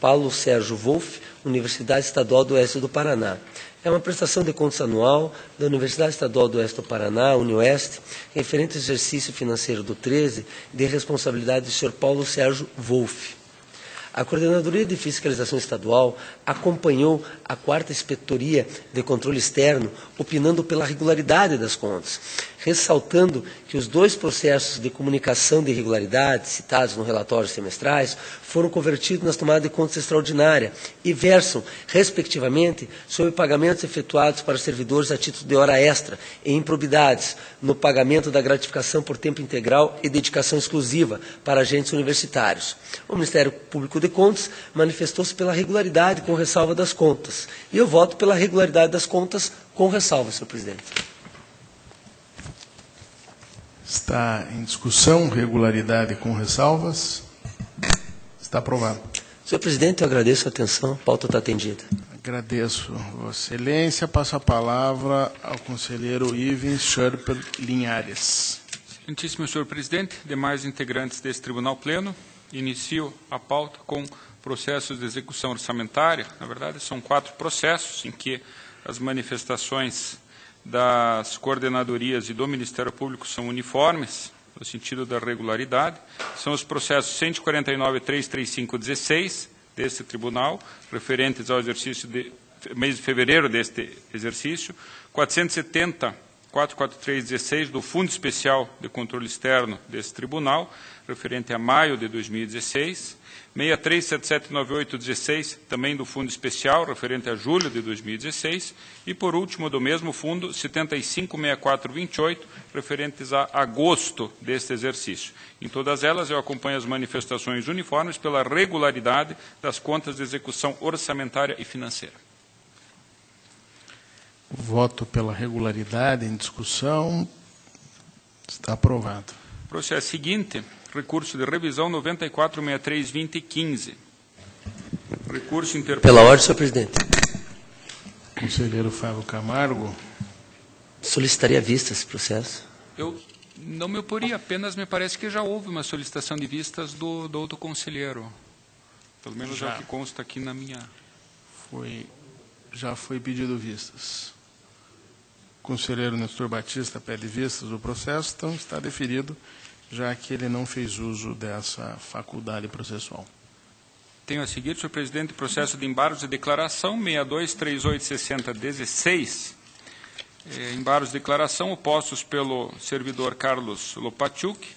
Paulo Sérgio Wolff, Universidade Estadual do Oeste do Paraná. É uma prestação de contas anual da Universidade Estadual do Oeste do Paraná, UniOeste, referente ao exercício financeiro do 13, de responsabilidade do senhor Paulo Sérgio Wolff. A Coordenadoria de Fiscalização Estadual acompanhou a 4ª Inspetoria de Controle Externo, opinando pela regularidade das contas, ressaltando que os 2 processos de comunicação de irregularidades citados no relatório semestrais foram convertidos nas tomadas de contas extraordinária e versam, respectivamente, sobre pagamentos efetuados para servidores a título de hora extra e improbidades no pagamento da gratificação por tempo integral e dedicação exclusiva para agentes universitários. O Ministério Público de Contas manifestou-se pela regularidade com ressalva das contas. E eu voto pela regularidade das contas com ressalva, senhor presidente. Está em discussão, regularidade com ressalvas. Está aprovado. Senhor presidente, eu agradeço a atenção, a pauta está atendida. Agradeço, Vossa Excelência. Passo a palavra ao conselheiro Ivens Scherper Linhares. Excelentíssimo senhor presidente, demais integrantes desse tribunal pleno, inicio a pauta com processos de execução orçamentária. Na verdade, são 4 processos em que as manifestações das coordenadorias e do Ministério Público são uniformes, no sentido da regularidade. São os processos 149.335.16 deste tribunal, referentes ao exercício de mês de fevereiro deste exercício, 470.443.16 do Fundo Especial de Controle Externo deste tribunal, referente a maio de 2016, 63.7798.16, também do Fundo Especial, referente a julho de 2016, e, por último, do mesmo fundo, 75.6428, referentes a agosto deste exercício. Em todas elas, eu acompanho as manifestações uniformes pela regularidade das contas de execução orçamentária e financeira. Voto pela regularidade em discussão. Está aprovado. Processo seguinte, recurso de revisão 94.63.2015. Recurso interposto. Pela ordem, senhor presidente. Conselheiro Fábio Camargo. Solicitaria vista esse processo. Eu não me oporia, apenas me parece que já houve uma solicitação de vistas do outro conselheiro. Pelo menos já é o que consta aqui na minha... Já foi pedido vistas. O conselheiro Nestor Batista pede vistas do processo, então está deferido, já que ele não fez uso dessa faculdade processual. Tenho a seguir, senhor presidente, processo de embargos de declaração 62386016. Embargos de declaração opostos pelo servidor Carlos Lopachuk.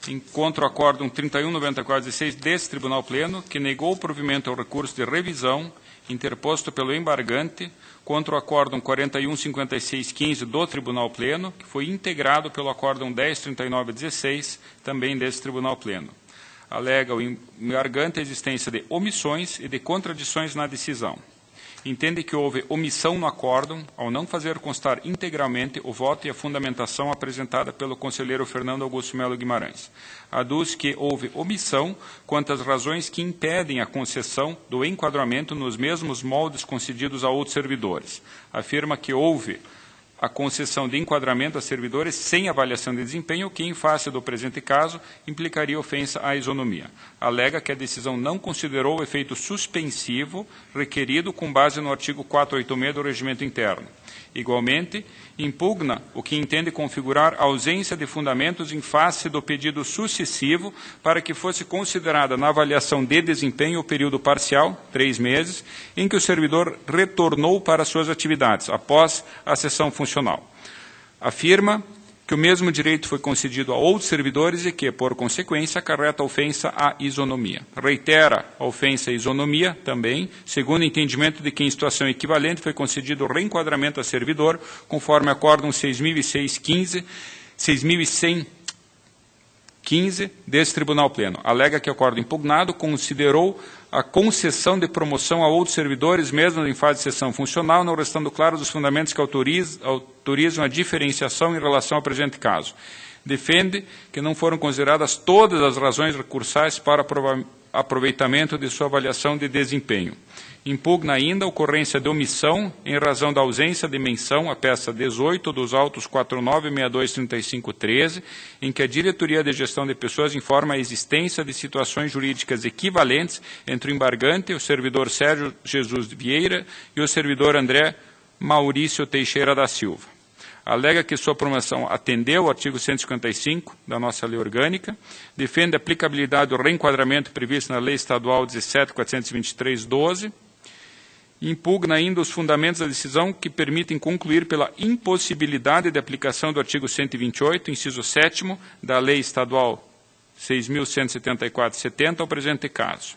Encontro acórdão 319416 desse Tribunal Pleno, que negou o provimento ao recurso de revisão interposto pelo embargante contra o acórdão 415615 do Tribunal Pleno, que foi integrado pelo acórdão 103916, também desse Tribunal Pleno. Alega o embargante a existência de omissões e de contradições na decisão. Entende que houve omissão no acórdão ao não fazer constar integralmente o voto e a fundamentação apresentada pelo conselheiro Fernando Augusto Melo Guimarães. Aduz que houve omissão quanto às razões que impedem a concessão do enquadramento nos mesmos moldes concedidos a outros servidores. Afirma que houve a concessão de enquadramento a servidores sem avaliação de desempenho, que, em face do presente caso, implicaria ofensa à isonomia. Alega que a decisão não considerou o efeito suspensivo requerido com base no artigo 486 do Regimento Interno. Igualmente, impugna o que entende configurar ausência de fundamentos em face do pedido sucessivo para que fosse considerada na avaliação de desempenho o período parcial, 3 meses, em que o servidor retornou para suas atividades, após a cessão funcional. Afirma que o mesmo direito foi concedido a outros servidores e que, por consequência, acarreta a ofensa à isonomia. Reitera a ofensa à isonomia também, segundo o entendimento de que, em situação equivalente, foi concedido o reenquadramento a servidor, conforme Acórdão 6.115 desse Tribunal Pleno. Alega que o acórdão impugnado considerou a concessão de promoção a outros servidores, mesmo em fase de cessão funcional, não restando claros os fundamentos que autorizam a diferenciação em relação ao presente caso. Defende que não foram consideradas todas as razões recursais para aproveitamento de sua avaliação de desempenho. Impugna ainda a ocorrência de omissão em razão da ausência de menção à peça 18 dos autos 49623513, em que a Diretoria de Gestão de Pessoas informa a existência de situações jurídicas equivalentes entre o embargante, o servidor Sérgio Jesus Vieira e o servidor André Maurício Teixeira da Silva. Alega que sua promoção atendeu ao artigo 155 da nossa lei orgânica, defende a aplicabilidade do reenquadramento previsto na Lei Estadual 17.423/12, impugna ainda os fundamentos da decisão que permitem concluir pela impossibilidade de aplicação do artigo 128, inciso 7º, da Lei Estadual 6.174/70 ao presente caso.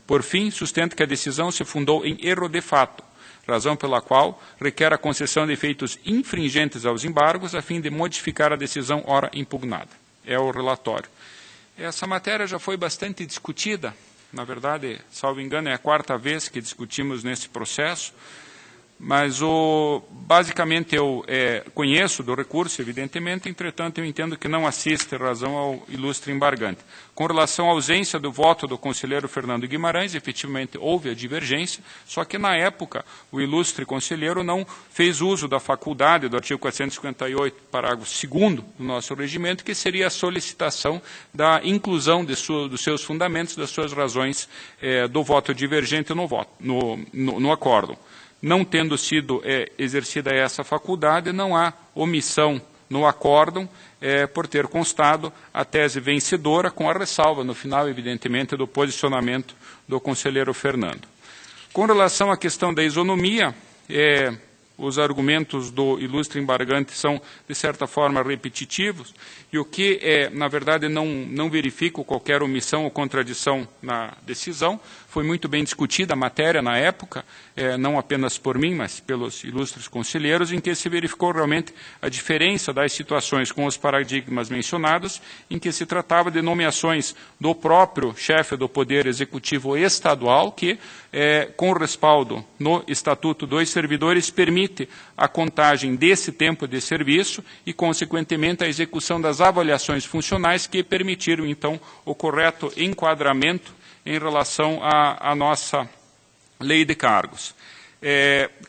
Por fim, sustenta que a decisão se fundou em erro de fato, razão pela qual requer a concessão de efeitos infringentes aos embargos, a fim de modificar a decisão ora impugnada. É o relatório. Essa matéria já foi bastante discutida. Na verdade, salvo engano, é a 4ª vez que discutimos nesse processo, mas basicamente eu conheço do recurso, evidentemente, entretanto eu entendo que não assiste razão ao ilustre embargante. Com relação à ausência do voto do conselheiro Fernando Guimarães, efetivamente houve a divergência, só que na época o ilustre conselheiro não fez uso da faculdade do artigo 458, parágrafo 2º do nosso regimento, que seria a solicitação da inclusão dos seus fundamentos, das suas razões do voto divergente no acórdão. Não tendo sido exercida essa faculdade, não há omissão no acórdão, por ter constado a tese vencedora, com a ressalva, no final, evidentemente, do posicionamento do conselheiro Fernando. Com relação à questão da isonomia, os argumentos do ilustre embargante são, de certa forma, repetitivos, e o que, na verdade, não verifico qualquer omissão ou contradição na decisão. Foi muito bem discutida a matéria na época, não apenas por mim, mas pelos ilustres conselheiros, em que se verificou realmente a diferença das situações com os paradigmas mencionados, em que se tratava de nomeações do próprio chefe do Poder Executivo Estadual, que, com respaldo no Estatuto dos Servidores, permite a contagem desse tempo de serviço e, consequentemente, a execução das avaliações funcionais que permitiram, então, o correto enquadramento em relação à nossa lei de cargos.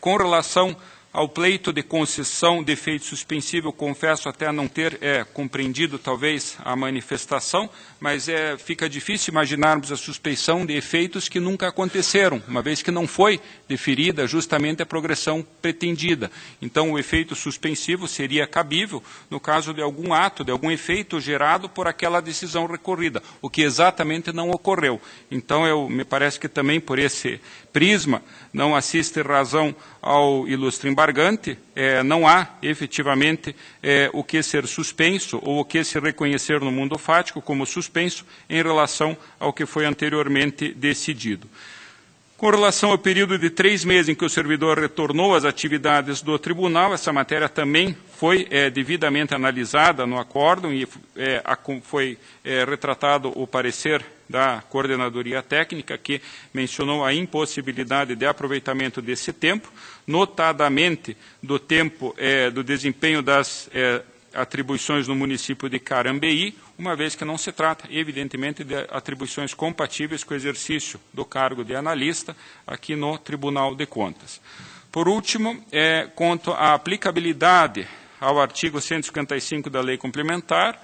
Com relação ao pleito de concessão de efeito suspensivo, eu confesso até não ter compreendido, talvez, a manifestação, mas fica difícil imaginarmos a suspeição de efeitos que nunca aconteceram, uma vez que não foi deferida justamente a progressão pretendida. Então, o efeito suspensivo seria cabível no caso de algum ato, de algum efeito gerado por aquela decisão recorrida, o que exatamente não ocorreu. Então, me parece que também por esse prisma não assiste razão ao ilustre embargante, não há efetivamente o que ser suspenso ou o que se reconhecer no mundo fático como suspenso em relação ao que foi anteriormente decidido. Com relação ao período de 3 meses em que o servidor retornou às atividades do tribunal, essa matéria também foi devidamente analisada no acórdão e foi retratado o parecer da Coordenadoria Técnica, que mencionou a impossibilidade de aproveitamento desse tempo, notadamente do tempo do desempenho das atribuições no município de Carambeí, uma vez que não se trata, evidentemente, de atribuições compatíveis com o exercício do cargo de analista aqui no Tribunal de Contas. Por último, quanto à aplicabilidade ao artigo 155 da Lei Complementar,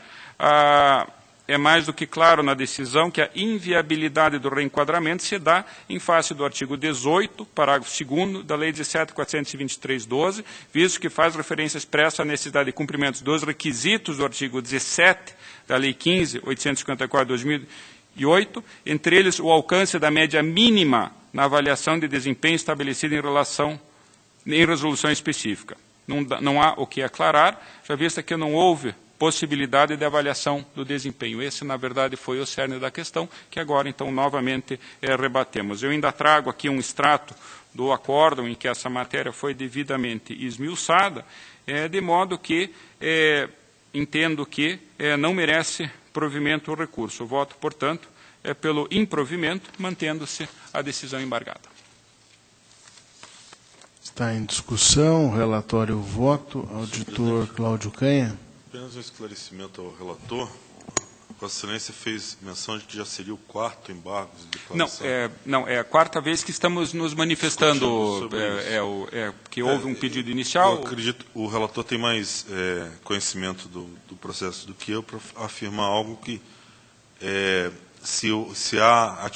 é mais do que claro na decisão que a inviabilidade do reenquadramento se dá em face do artigo 18, parágrafo 2º da Lei 17.423/12, visto que faz referência expressa à necessidade de cumprimento dos requisitos do artigo 17 da Lei 15.854/2008, entre eles o alcance da média mínima na avaliação de desempenho estabelecida em resolução específica. Não há o que aclarar, já visto que não houve possibilidade de avaliação do desempenho. Esse, na verdade, foi o cerne da questão, que agora, então, novamente rebatemos. Eu ainda trago aqui um extrato do acórdão em que essa matéria foi devidamente esmiuçada, de modo que entendo que não merece provimento o recurso. Voto, portanto, pelo improvimento, mantendo-se a decisão embargada. Está em discussão, relatório, voto. Auditor Cláudio Canha. Apenas um esclarecimento ao relator. Vossa Excelência fez menção de que já seria o 4º embargo de declaração. Não, é a 4ª vez que estamos nos manifestando, que houve um pedido inicial. Eu acredito que o relator tem mais conhecimento do processo do que eu para afirmar algo que, se há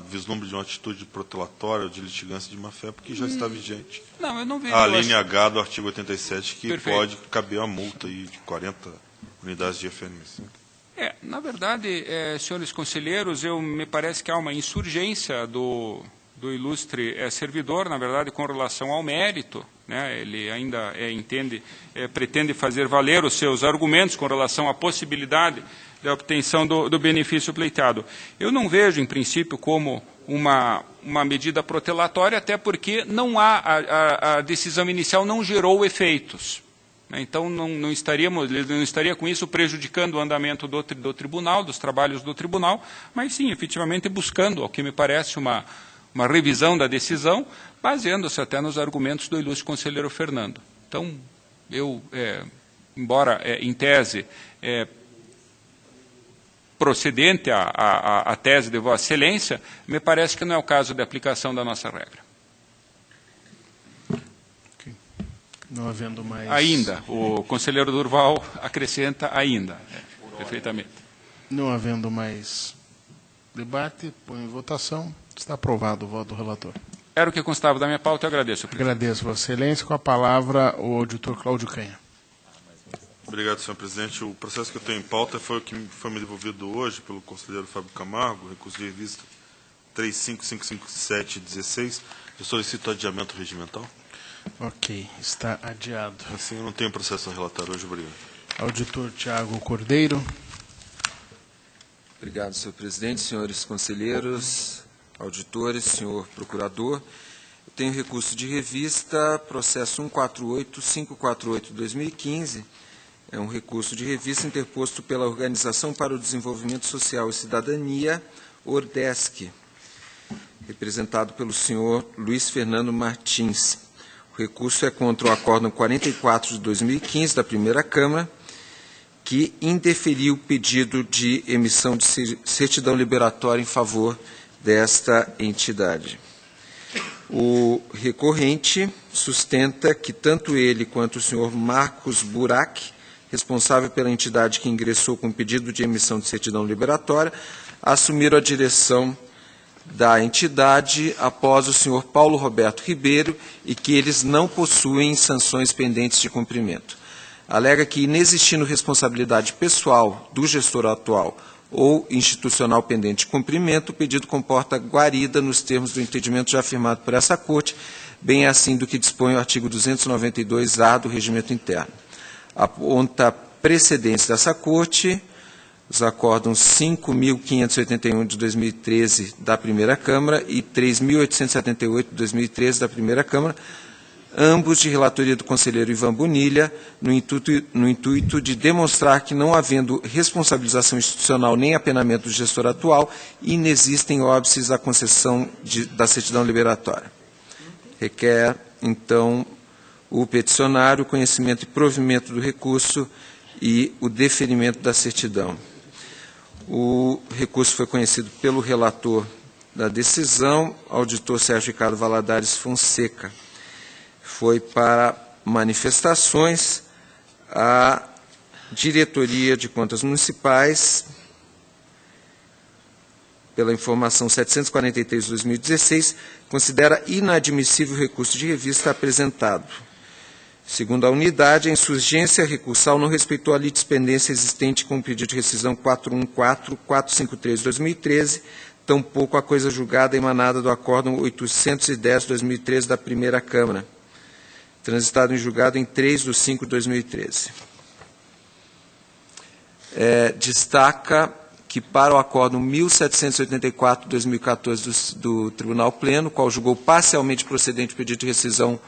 vislumbre de uma atitude protelatória ou de litigância de má-fé, porque já está vigente. Não, eu não vejo. A linha H do artigo 87, que Perfeito. pode caber a multa aí de 40 unidades de FNS. Na verdade, senhores conselheiros, me parece que há uma insurgência do ilustre servidor, na verdade, com relação ao mérito, né? Ele ainda pretende fazer valer os seus argumentos com relação à possibilidade da obtenção do benefício pleiteado. Eu não vejo, em princípio, como uma medida protelatória, até porque a decisão inicial não gerou efeitos. Então, ele não estaria com isso prejudicando o andamento do tribunal, dos trabalhos do tribunal, mas sim, efetivamente, buscando, ao que me parece, uma revisão da decisão, baseando-se até nos argumentos do ilustre conselheiro Fernando. Então, embora em tese procedente à tese de Vossa Excelência, me parece que não é o caso de aplicação da nossa regra. Okay. Não havendo mais... Ainda, o conselheiro Durval acrescenta ainda, perfeitamente. Não havendo mais debate, põe em votação. Está aprovado o voto do relator. Era o que constava da minha pauta, eu agradeço. Agradeço, Vossa Excelência. Com a palavra, o auditor Cláudio Canha. Obrigado, senhor presidente. O processo que eu tenho em pauta foi o que foi me devolvido hoje pelo conselheiro Fábio Camargo, recurso de revista 35.557/16. Eu solicito adiamento regimental. Ok, está adiado. Assim, eu não tenho processo a relatar hoje. Obrigado. Auditor Tiago Cordeiro. Obrigado, senhor presidente, senhores conselheiros, auditores, senhor procurador. Eu tenho recurso de revista, processo 148.548/2015. É um recurso de revista interposto pela Organização para o Desenvolvimento Social e Cidadania, Ordesc, representado pelo senhor Luiz Fernando Martins. O recurso é contra o acórdão 44 de 2015 da primeira Câmara, que indeferiu o pedido de emissão de certidão liberatória em favor desta entidade. O recorrente sustenta que tanto ele quanto o senhor Marcos Burac, responsável pela entidade que ingressou com pedido de emissão de certidão liberatória, assumiram a direção da entidade após o senhor Paulo Roberto Ribeiro e que eles não possuem sanções pendentes de cumprimento. Alega que, inexistindo responsabilidade pessoal do gestor atual ou institucional pendente de cumprimento, o pedido comporta guarida nos termos do entendimento já afirmado por essa Corte, bem assim do que dispõe o artigo 292-A do Regimento Interno. Aponta precedentes dessa Corte, os acórdãos 5.581 de 2013 da primeira Câmara e 3.878 de 2013 da primeira Câmara, ambos de relatoria do conselheiro Ivan Bonilha, no intuito de demonstrar que, não havendo responsabilização institucional nem apenamento do gestor atual, inexistem óbices à concessão da certidão liberatória. Requer, então, o peticionário o conhecimento e provimento do recurso e o deferimento da certidão. O recurso foi conhecido pelo relator da decisão, auditor Sérgio Ricardo Valadares Fonseca. Foi para manifestações a Diretoria de Contas Municipais, pela informação 743 de 2016, considera inadmissível o recurso de revista apresentado. Segundo a unidade, a insurgência recursal não respeitou a litispendência existente com o pedido de rescisão 414-453 de 2013, tampouco a coisa julgada emanada do Acórdão 810 de 2013 da Primeira Câmara, transitado em julgado em 3 de 5 de 2013. Destaca que para o Acórdão 1784 de 2014 do Tribunal Pleno, qual julgou parcialmente procedente o pedido de rescisão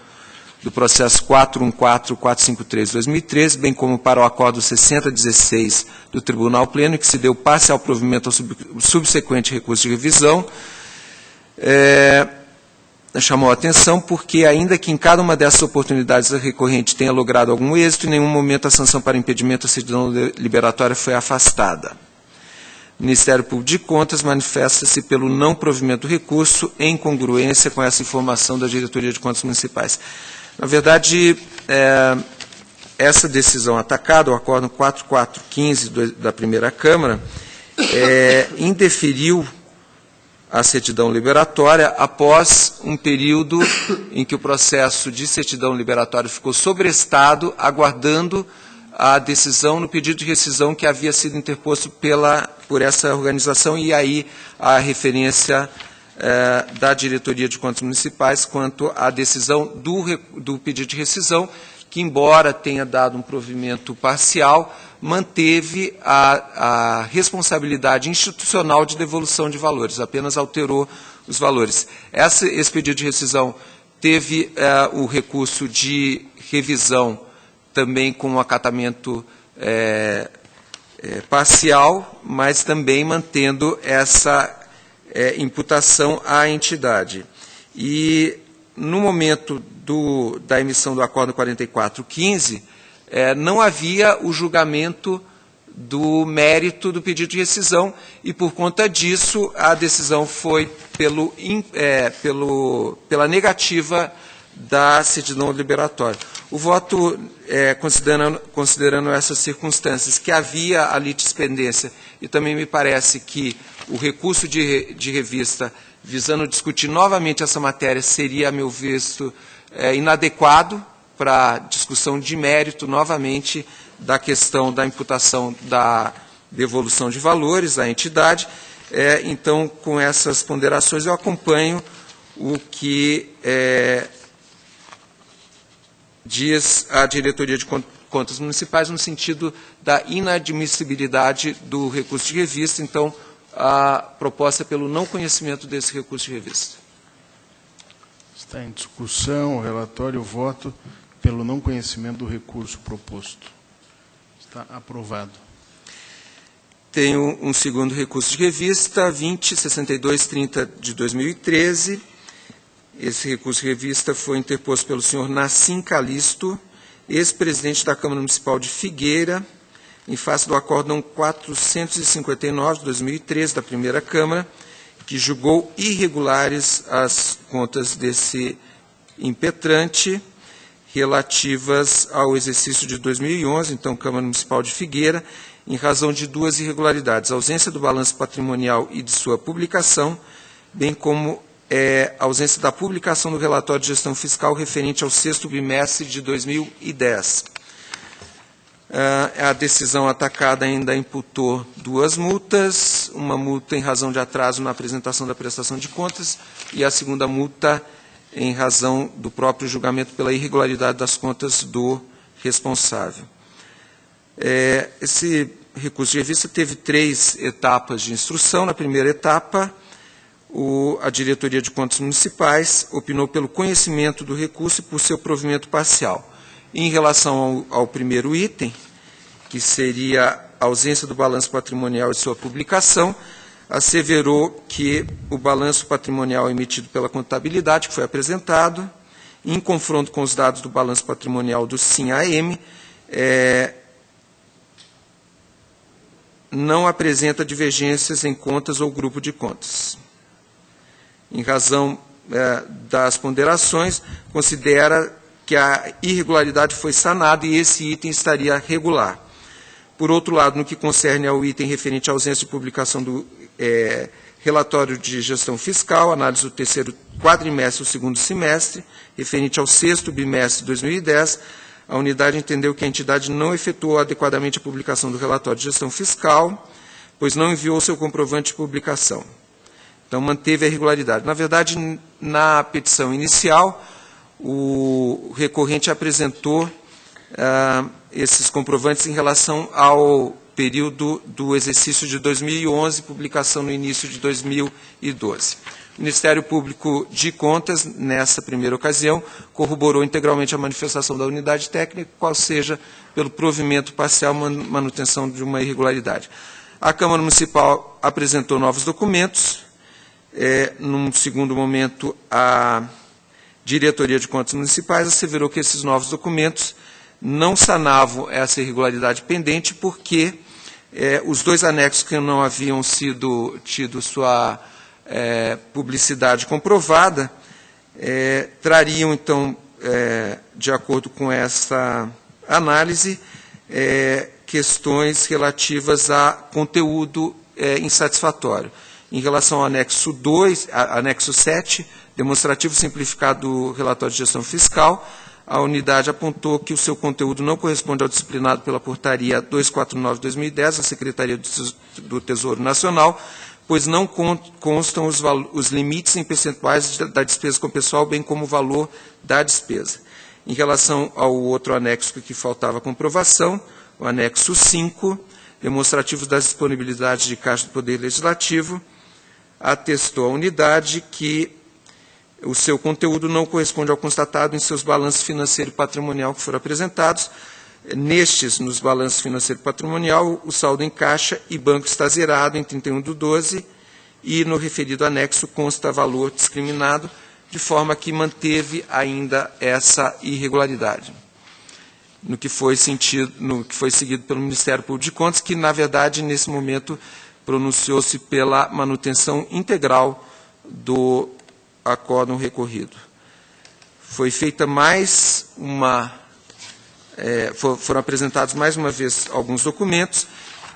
do processo 414-453 de 2013, bem como para o Acórdão 6016 do Tribunal Pleno, que se deu parcial provimento ao subsequente recurso de revisão, chamou a atenção porque, ainda que em cada uma dessas oportunidades a recorrente tenha logrado algum êxito, em nenhum momento a sanção para impedimento da certidão liberatória foi afastada. O Ministério Público de Contas manifesta-se pelo não provimento do recurso em congruência com essa informação da Diretoria de Contas Municipais. Na verdade, essa decisão atacada, o Acórdão 4415 da Primeira Câmara, indeferiu a certidão liberatória após um período em que o processo de certidão liberatória ficou sobrestado, aguardando a decisão no pedido de rescisão que havia sido interposto por essa organização, e aí a referência da Diretoria de Contas Municipais quanto à decisão do pedido de rescisão, que, embora tenha dado um provimento parcial, manteve a responsabilidade institucional de devolução de valores, apenas alterou os valores. Esse pedido de rescisão teve o recurso de revisão também com um acatamento parcial, mas também mantendo essa imputação à entidade. E, no momento da emissão do Acórdão 4415, não havia o julgamento do mérito do pedido de rescisão e, por conta disso, a decisão foi pela negativa da certidão liberatória. O voto, considerando essas circunstâncias, que havia a litispendência, e também me parece que o recurso de revista visando discutir novamente essa matéria seria, a meu visto, inadequado para discussão de mérito novamente da questão da imputação da devolução de valores à entidade. Então, com essas ponderações, eu acompanho o que diz a Diretoria de Contas Municipais no sentido da inadmissibilidade do recurso de revista. Então, a proposta é pelo não conhecimento desse recurso de revista. Está em discussão o relatório, o voto pelo não conhecimento do recurso proposto. Está aprovado. Tenho um segundo recurso de revista, 20.6230 de 2013. Esse recurso de revista foi interposto pelo senhor Nassim Calisto, ex-presidente da Câmara Municipal de Figueira, em face do Acórdão 459 de 2013 da Primeira Câmara, que julgou irregulares as contas desse impetrante relativas ao exercício de 2011, então Câmara Municipal de Figueira, em razão de duas irregularidades: a ausência do balanço patrimonial e de sua publicação, bem como a ausência da publicação do relatório de gestão fiscal referente ao 6º bimestre de 2010. A decisão atacada ainda imputou duas multas, uma multa em razão de atraso na apresentação da prestação de contas e a segunda multa em razão do próprio julgamento pela irregularidade das contas do responsável. Esse recurso de revista teve 3 etapas de instrução. Na primeira etapa, a Diretoria de Contas Municipais opinou pelo conhecimento do recurso e por seu provimento parcial. Em relação ao primeiro item, que seria a ausência do balanço patrimonial e sua publicação, asseverou que o balanço patrimonial emitido pela contabilidade, que foi apresentado, em confronto com os dados do balanço patrimonial do SIM-AM, não apresenta divergências em contas ou grupo de contas. Em razão das ponderações, considera que a irregularidade foi sanada e esse item estaria regular. Por outro lado, no que concerne ao item referente à ausência de publicação do relatório de gestão fiscal, análise do terceiro quadrimestre e o segundo semestre, referente ao sexto bimestre de 2010, a unidade entendeu que a entidade não efetuou adequadamente a publicação do relatório de gestão fiscal, pois não enviou seu comprovante de publicação. Então, manteve a irregularidade. Na verdade, na petição inicial, o recorrente apresentou esses comprovantes em relação ao período do exercício de 2011, publicação no início de 2012. O Ministério Público de Contas, nessa primeira ocasião, corroborou integralmente a manifestação da unidade técnica, qual seja pelo provimento parcial manutenção de uma irregularidade. A Câmara Municipal apresentou novos documentos. Num segundo momento, a Diretoria de Contas Municipais asseverou que esses novos documentos não sanavam essa irregularidade pendente, porque os dois anexos que não haviam tido sua publicidade comprovada trariam, então, de acordo com essa análise, questões relativas a conteúdo insatisfatório. Em relação ao anexo 2, anexo 7, demonstrativo simplificado do relatório de gestão fiscal, a unidade apontou que o seu conteúdo não corresponde ao disciplinado pela portaria 249/2010, da Secretaria do Tesouro Nacional, pois não constam os limites em percentuais da despesa com pessoal, bem como o valor da despesa. Em relação ao outro anexo que faltava comprovação, o anexo 5, demonstrativo das disponibilidades de caixa do Poder Legislativo, atestou a unidade que o seu conteúdo não corresponde ao constatado em seus balanços financeiro e patrimonial que foram apresentados. Nestes, nos balanços financeiro e patrimonial, o saldo em caixa e banco está zerado em 31/12 e no referido anexo consta valor discriminado, de forma que manteve ainda essa irregularidade. No que foi seguido pelo Ministério Público de Contas, que, na verdade, nesse momento, pronunciou-se pela manutenção integral do acórdão recorrido. Foi feita mais uma... foram apresentados mais uma vez alguns documentos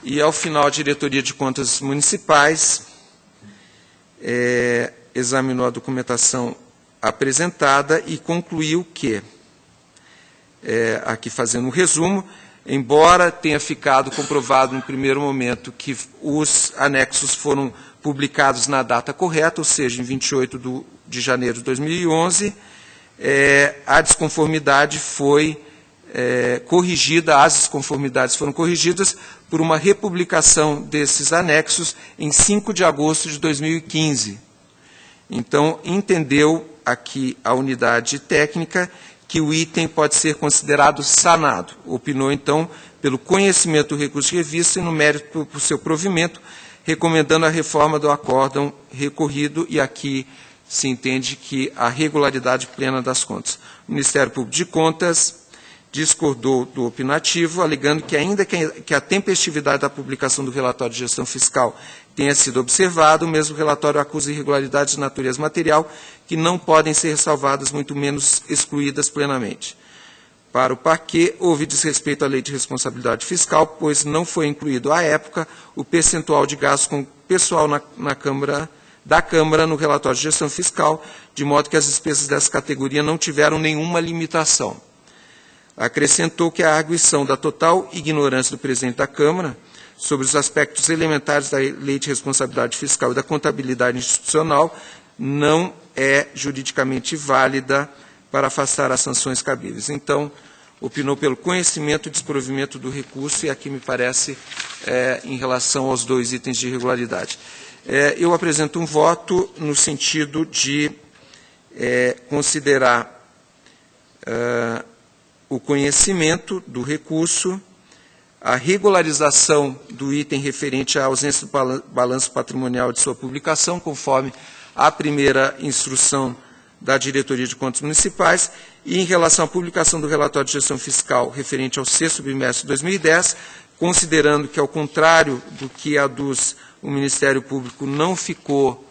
e, ao final, a Diretoria de Contas Municipais examinou a documentação apresentada e concluiu que, aqui fazendo um resumo, embora tenha ficado comprovado no primeiro momento que os anexos foram publicados na data correta, ou seja, em 28 de janeiro de 2011, a desconformidade foi corrigida, as desconformidades foram corrigidas por uma republicação desses anexos em 5 de agosto de 2015. Então, entendeu aqui a unidade técnica que o item pode ser considerado sanado. Opinou, então, pelo conhecimento do recurso de revista e no mérito por seu provimento, recomendando a reforma do acórdão recorrido, e aqui se entende que a regularidade plena das contas. O Ministério Público de Contas discordou do opinativo, alegando que, ainda que a tempestividade da publicação do relatório de gestão fiscal tenha sido observada, o mesmo relatório acusa irregularidades de natureza material que não podem ser ressalvadas, muito menos excluídas plenamente. Para o parquê, houve desrespeito à lei de responsabilidade fiscal, pois não foi incluído, à época, o percentual de gastos com pessoal da Câmara no relatório de gestão fiscal, de modo que as despesas dessa categoria não tiveram nenhuma limitação. Acrescentou que a arguição da total ignorância do presidente da Câmara sobre os aspectos elementares da lei de responsabilidade fiscal e da contabilidade institucional não é juridicamente válida para afastar as sanções cabíveis. Então, opinou pelo conhecimento e desprovimento do recurso, e aqui me parece em relação aos dois itens de irregularidade. Eu apresento um voto no sentido de considerar o conhecimento do recurso, a regularização do item referente à ausência do balanço patrimonial de sua publicação, conforme a primeira instrução da Diretoria de Contas Municipais, e em relação à publicação do relatório de gestão fiscal referente ao sexto bimestre de 2010, considerando que, ao contrário do que aduz o Ministério Público, não ficou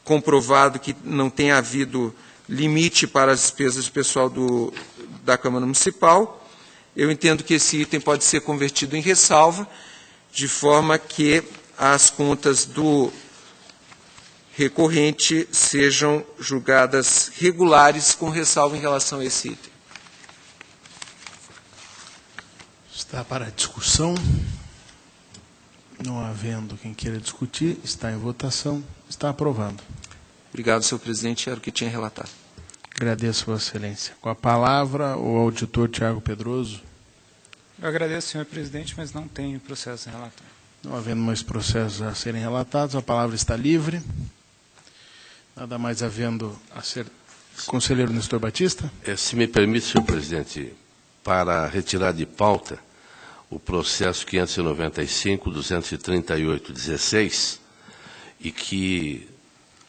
comprovado que não tenha havido limite para as despesas de pessoal da Câmara Municipal, eu entendo que esse item pode ser convertido em ressalva, de forma que as contas do recorrente sejam julgadas regulares, com ressalva em relação a esse item. Está para discussão. Não havendo quem queira discutir, está em votação. Está aprovado. Obrigado, senhor presidente. Era o que tinha relatado. Agradeço, Vossa Excelência. Com a palavra, o auditor Tiago Pedroso. Eu agradeço, senhor presidente, mas não tenho processo a relatar. Não havendo mais processos a serem relatados, a palavra está livre. Nada mais havendo a ser... Conselheiro Nestor Batista. Se me permite, senhor presidente, para retirar de pauta o processo 595-238-16 e que,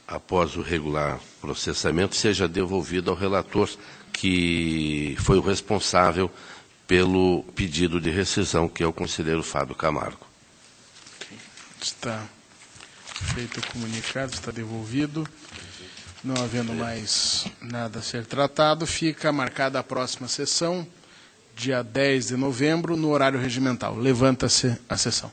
após o regular processamento, seja devolvido ao relator, que foi o responsável pelo pedido de rescisão, que é o conselheiro Fábio Camargo. Está feito o comunicado, está devolvido. Não havendo mais nada a ser tratado, fica marcada a próxima sessão, dia 10 de novembro, no horário regimental. Levanta-se a sessão.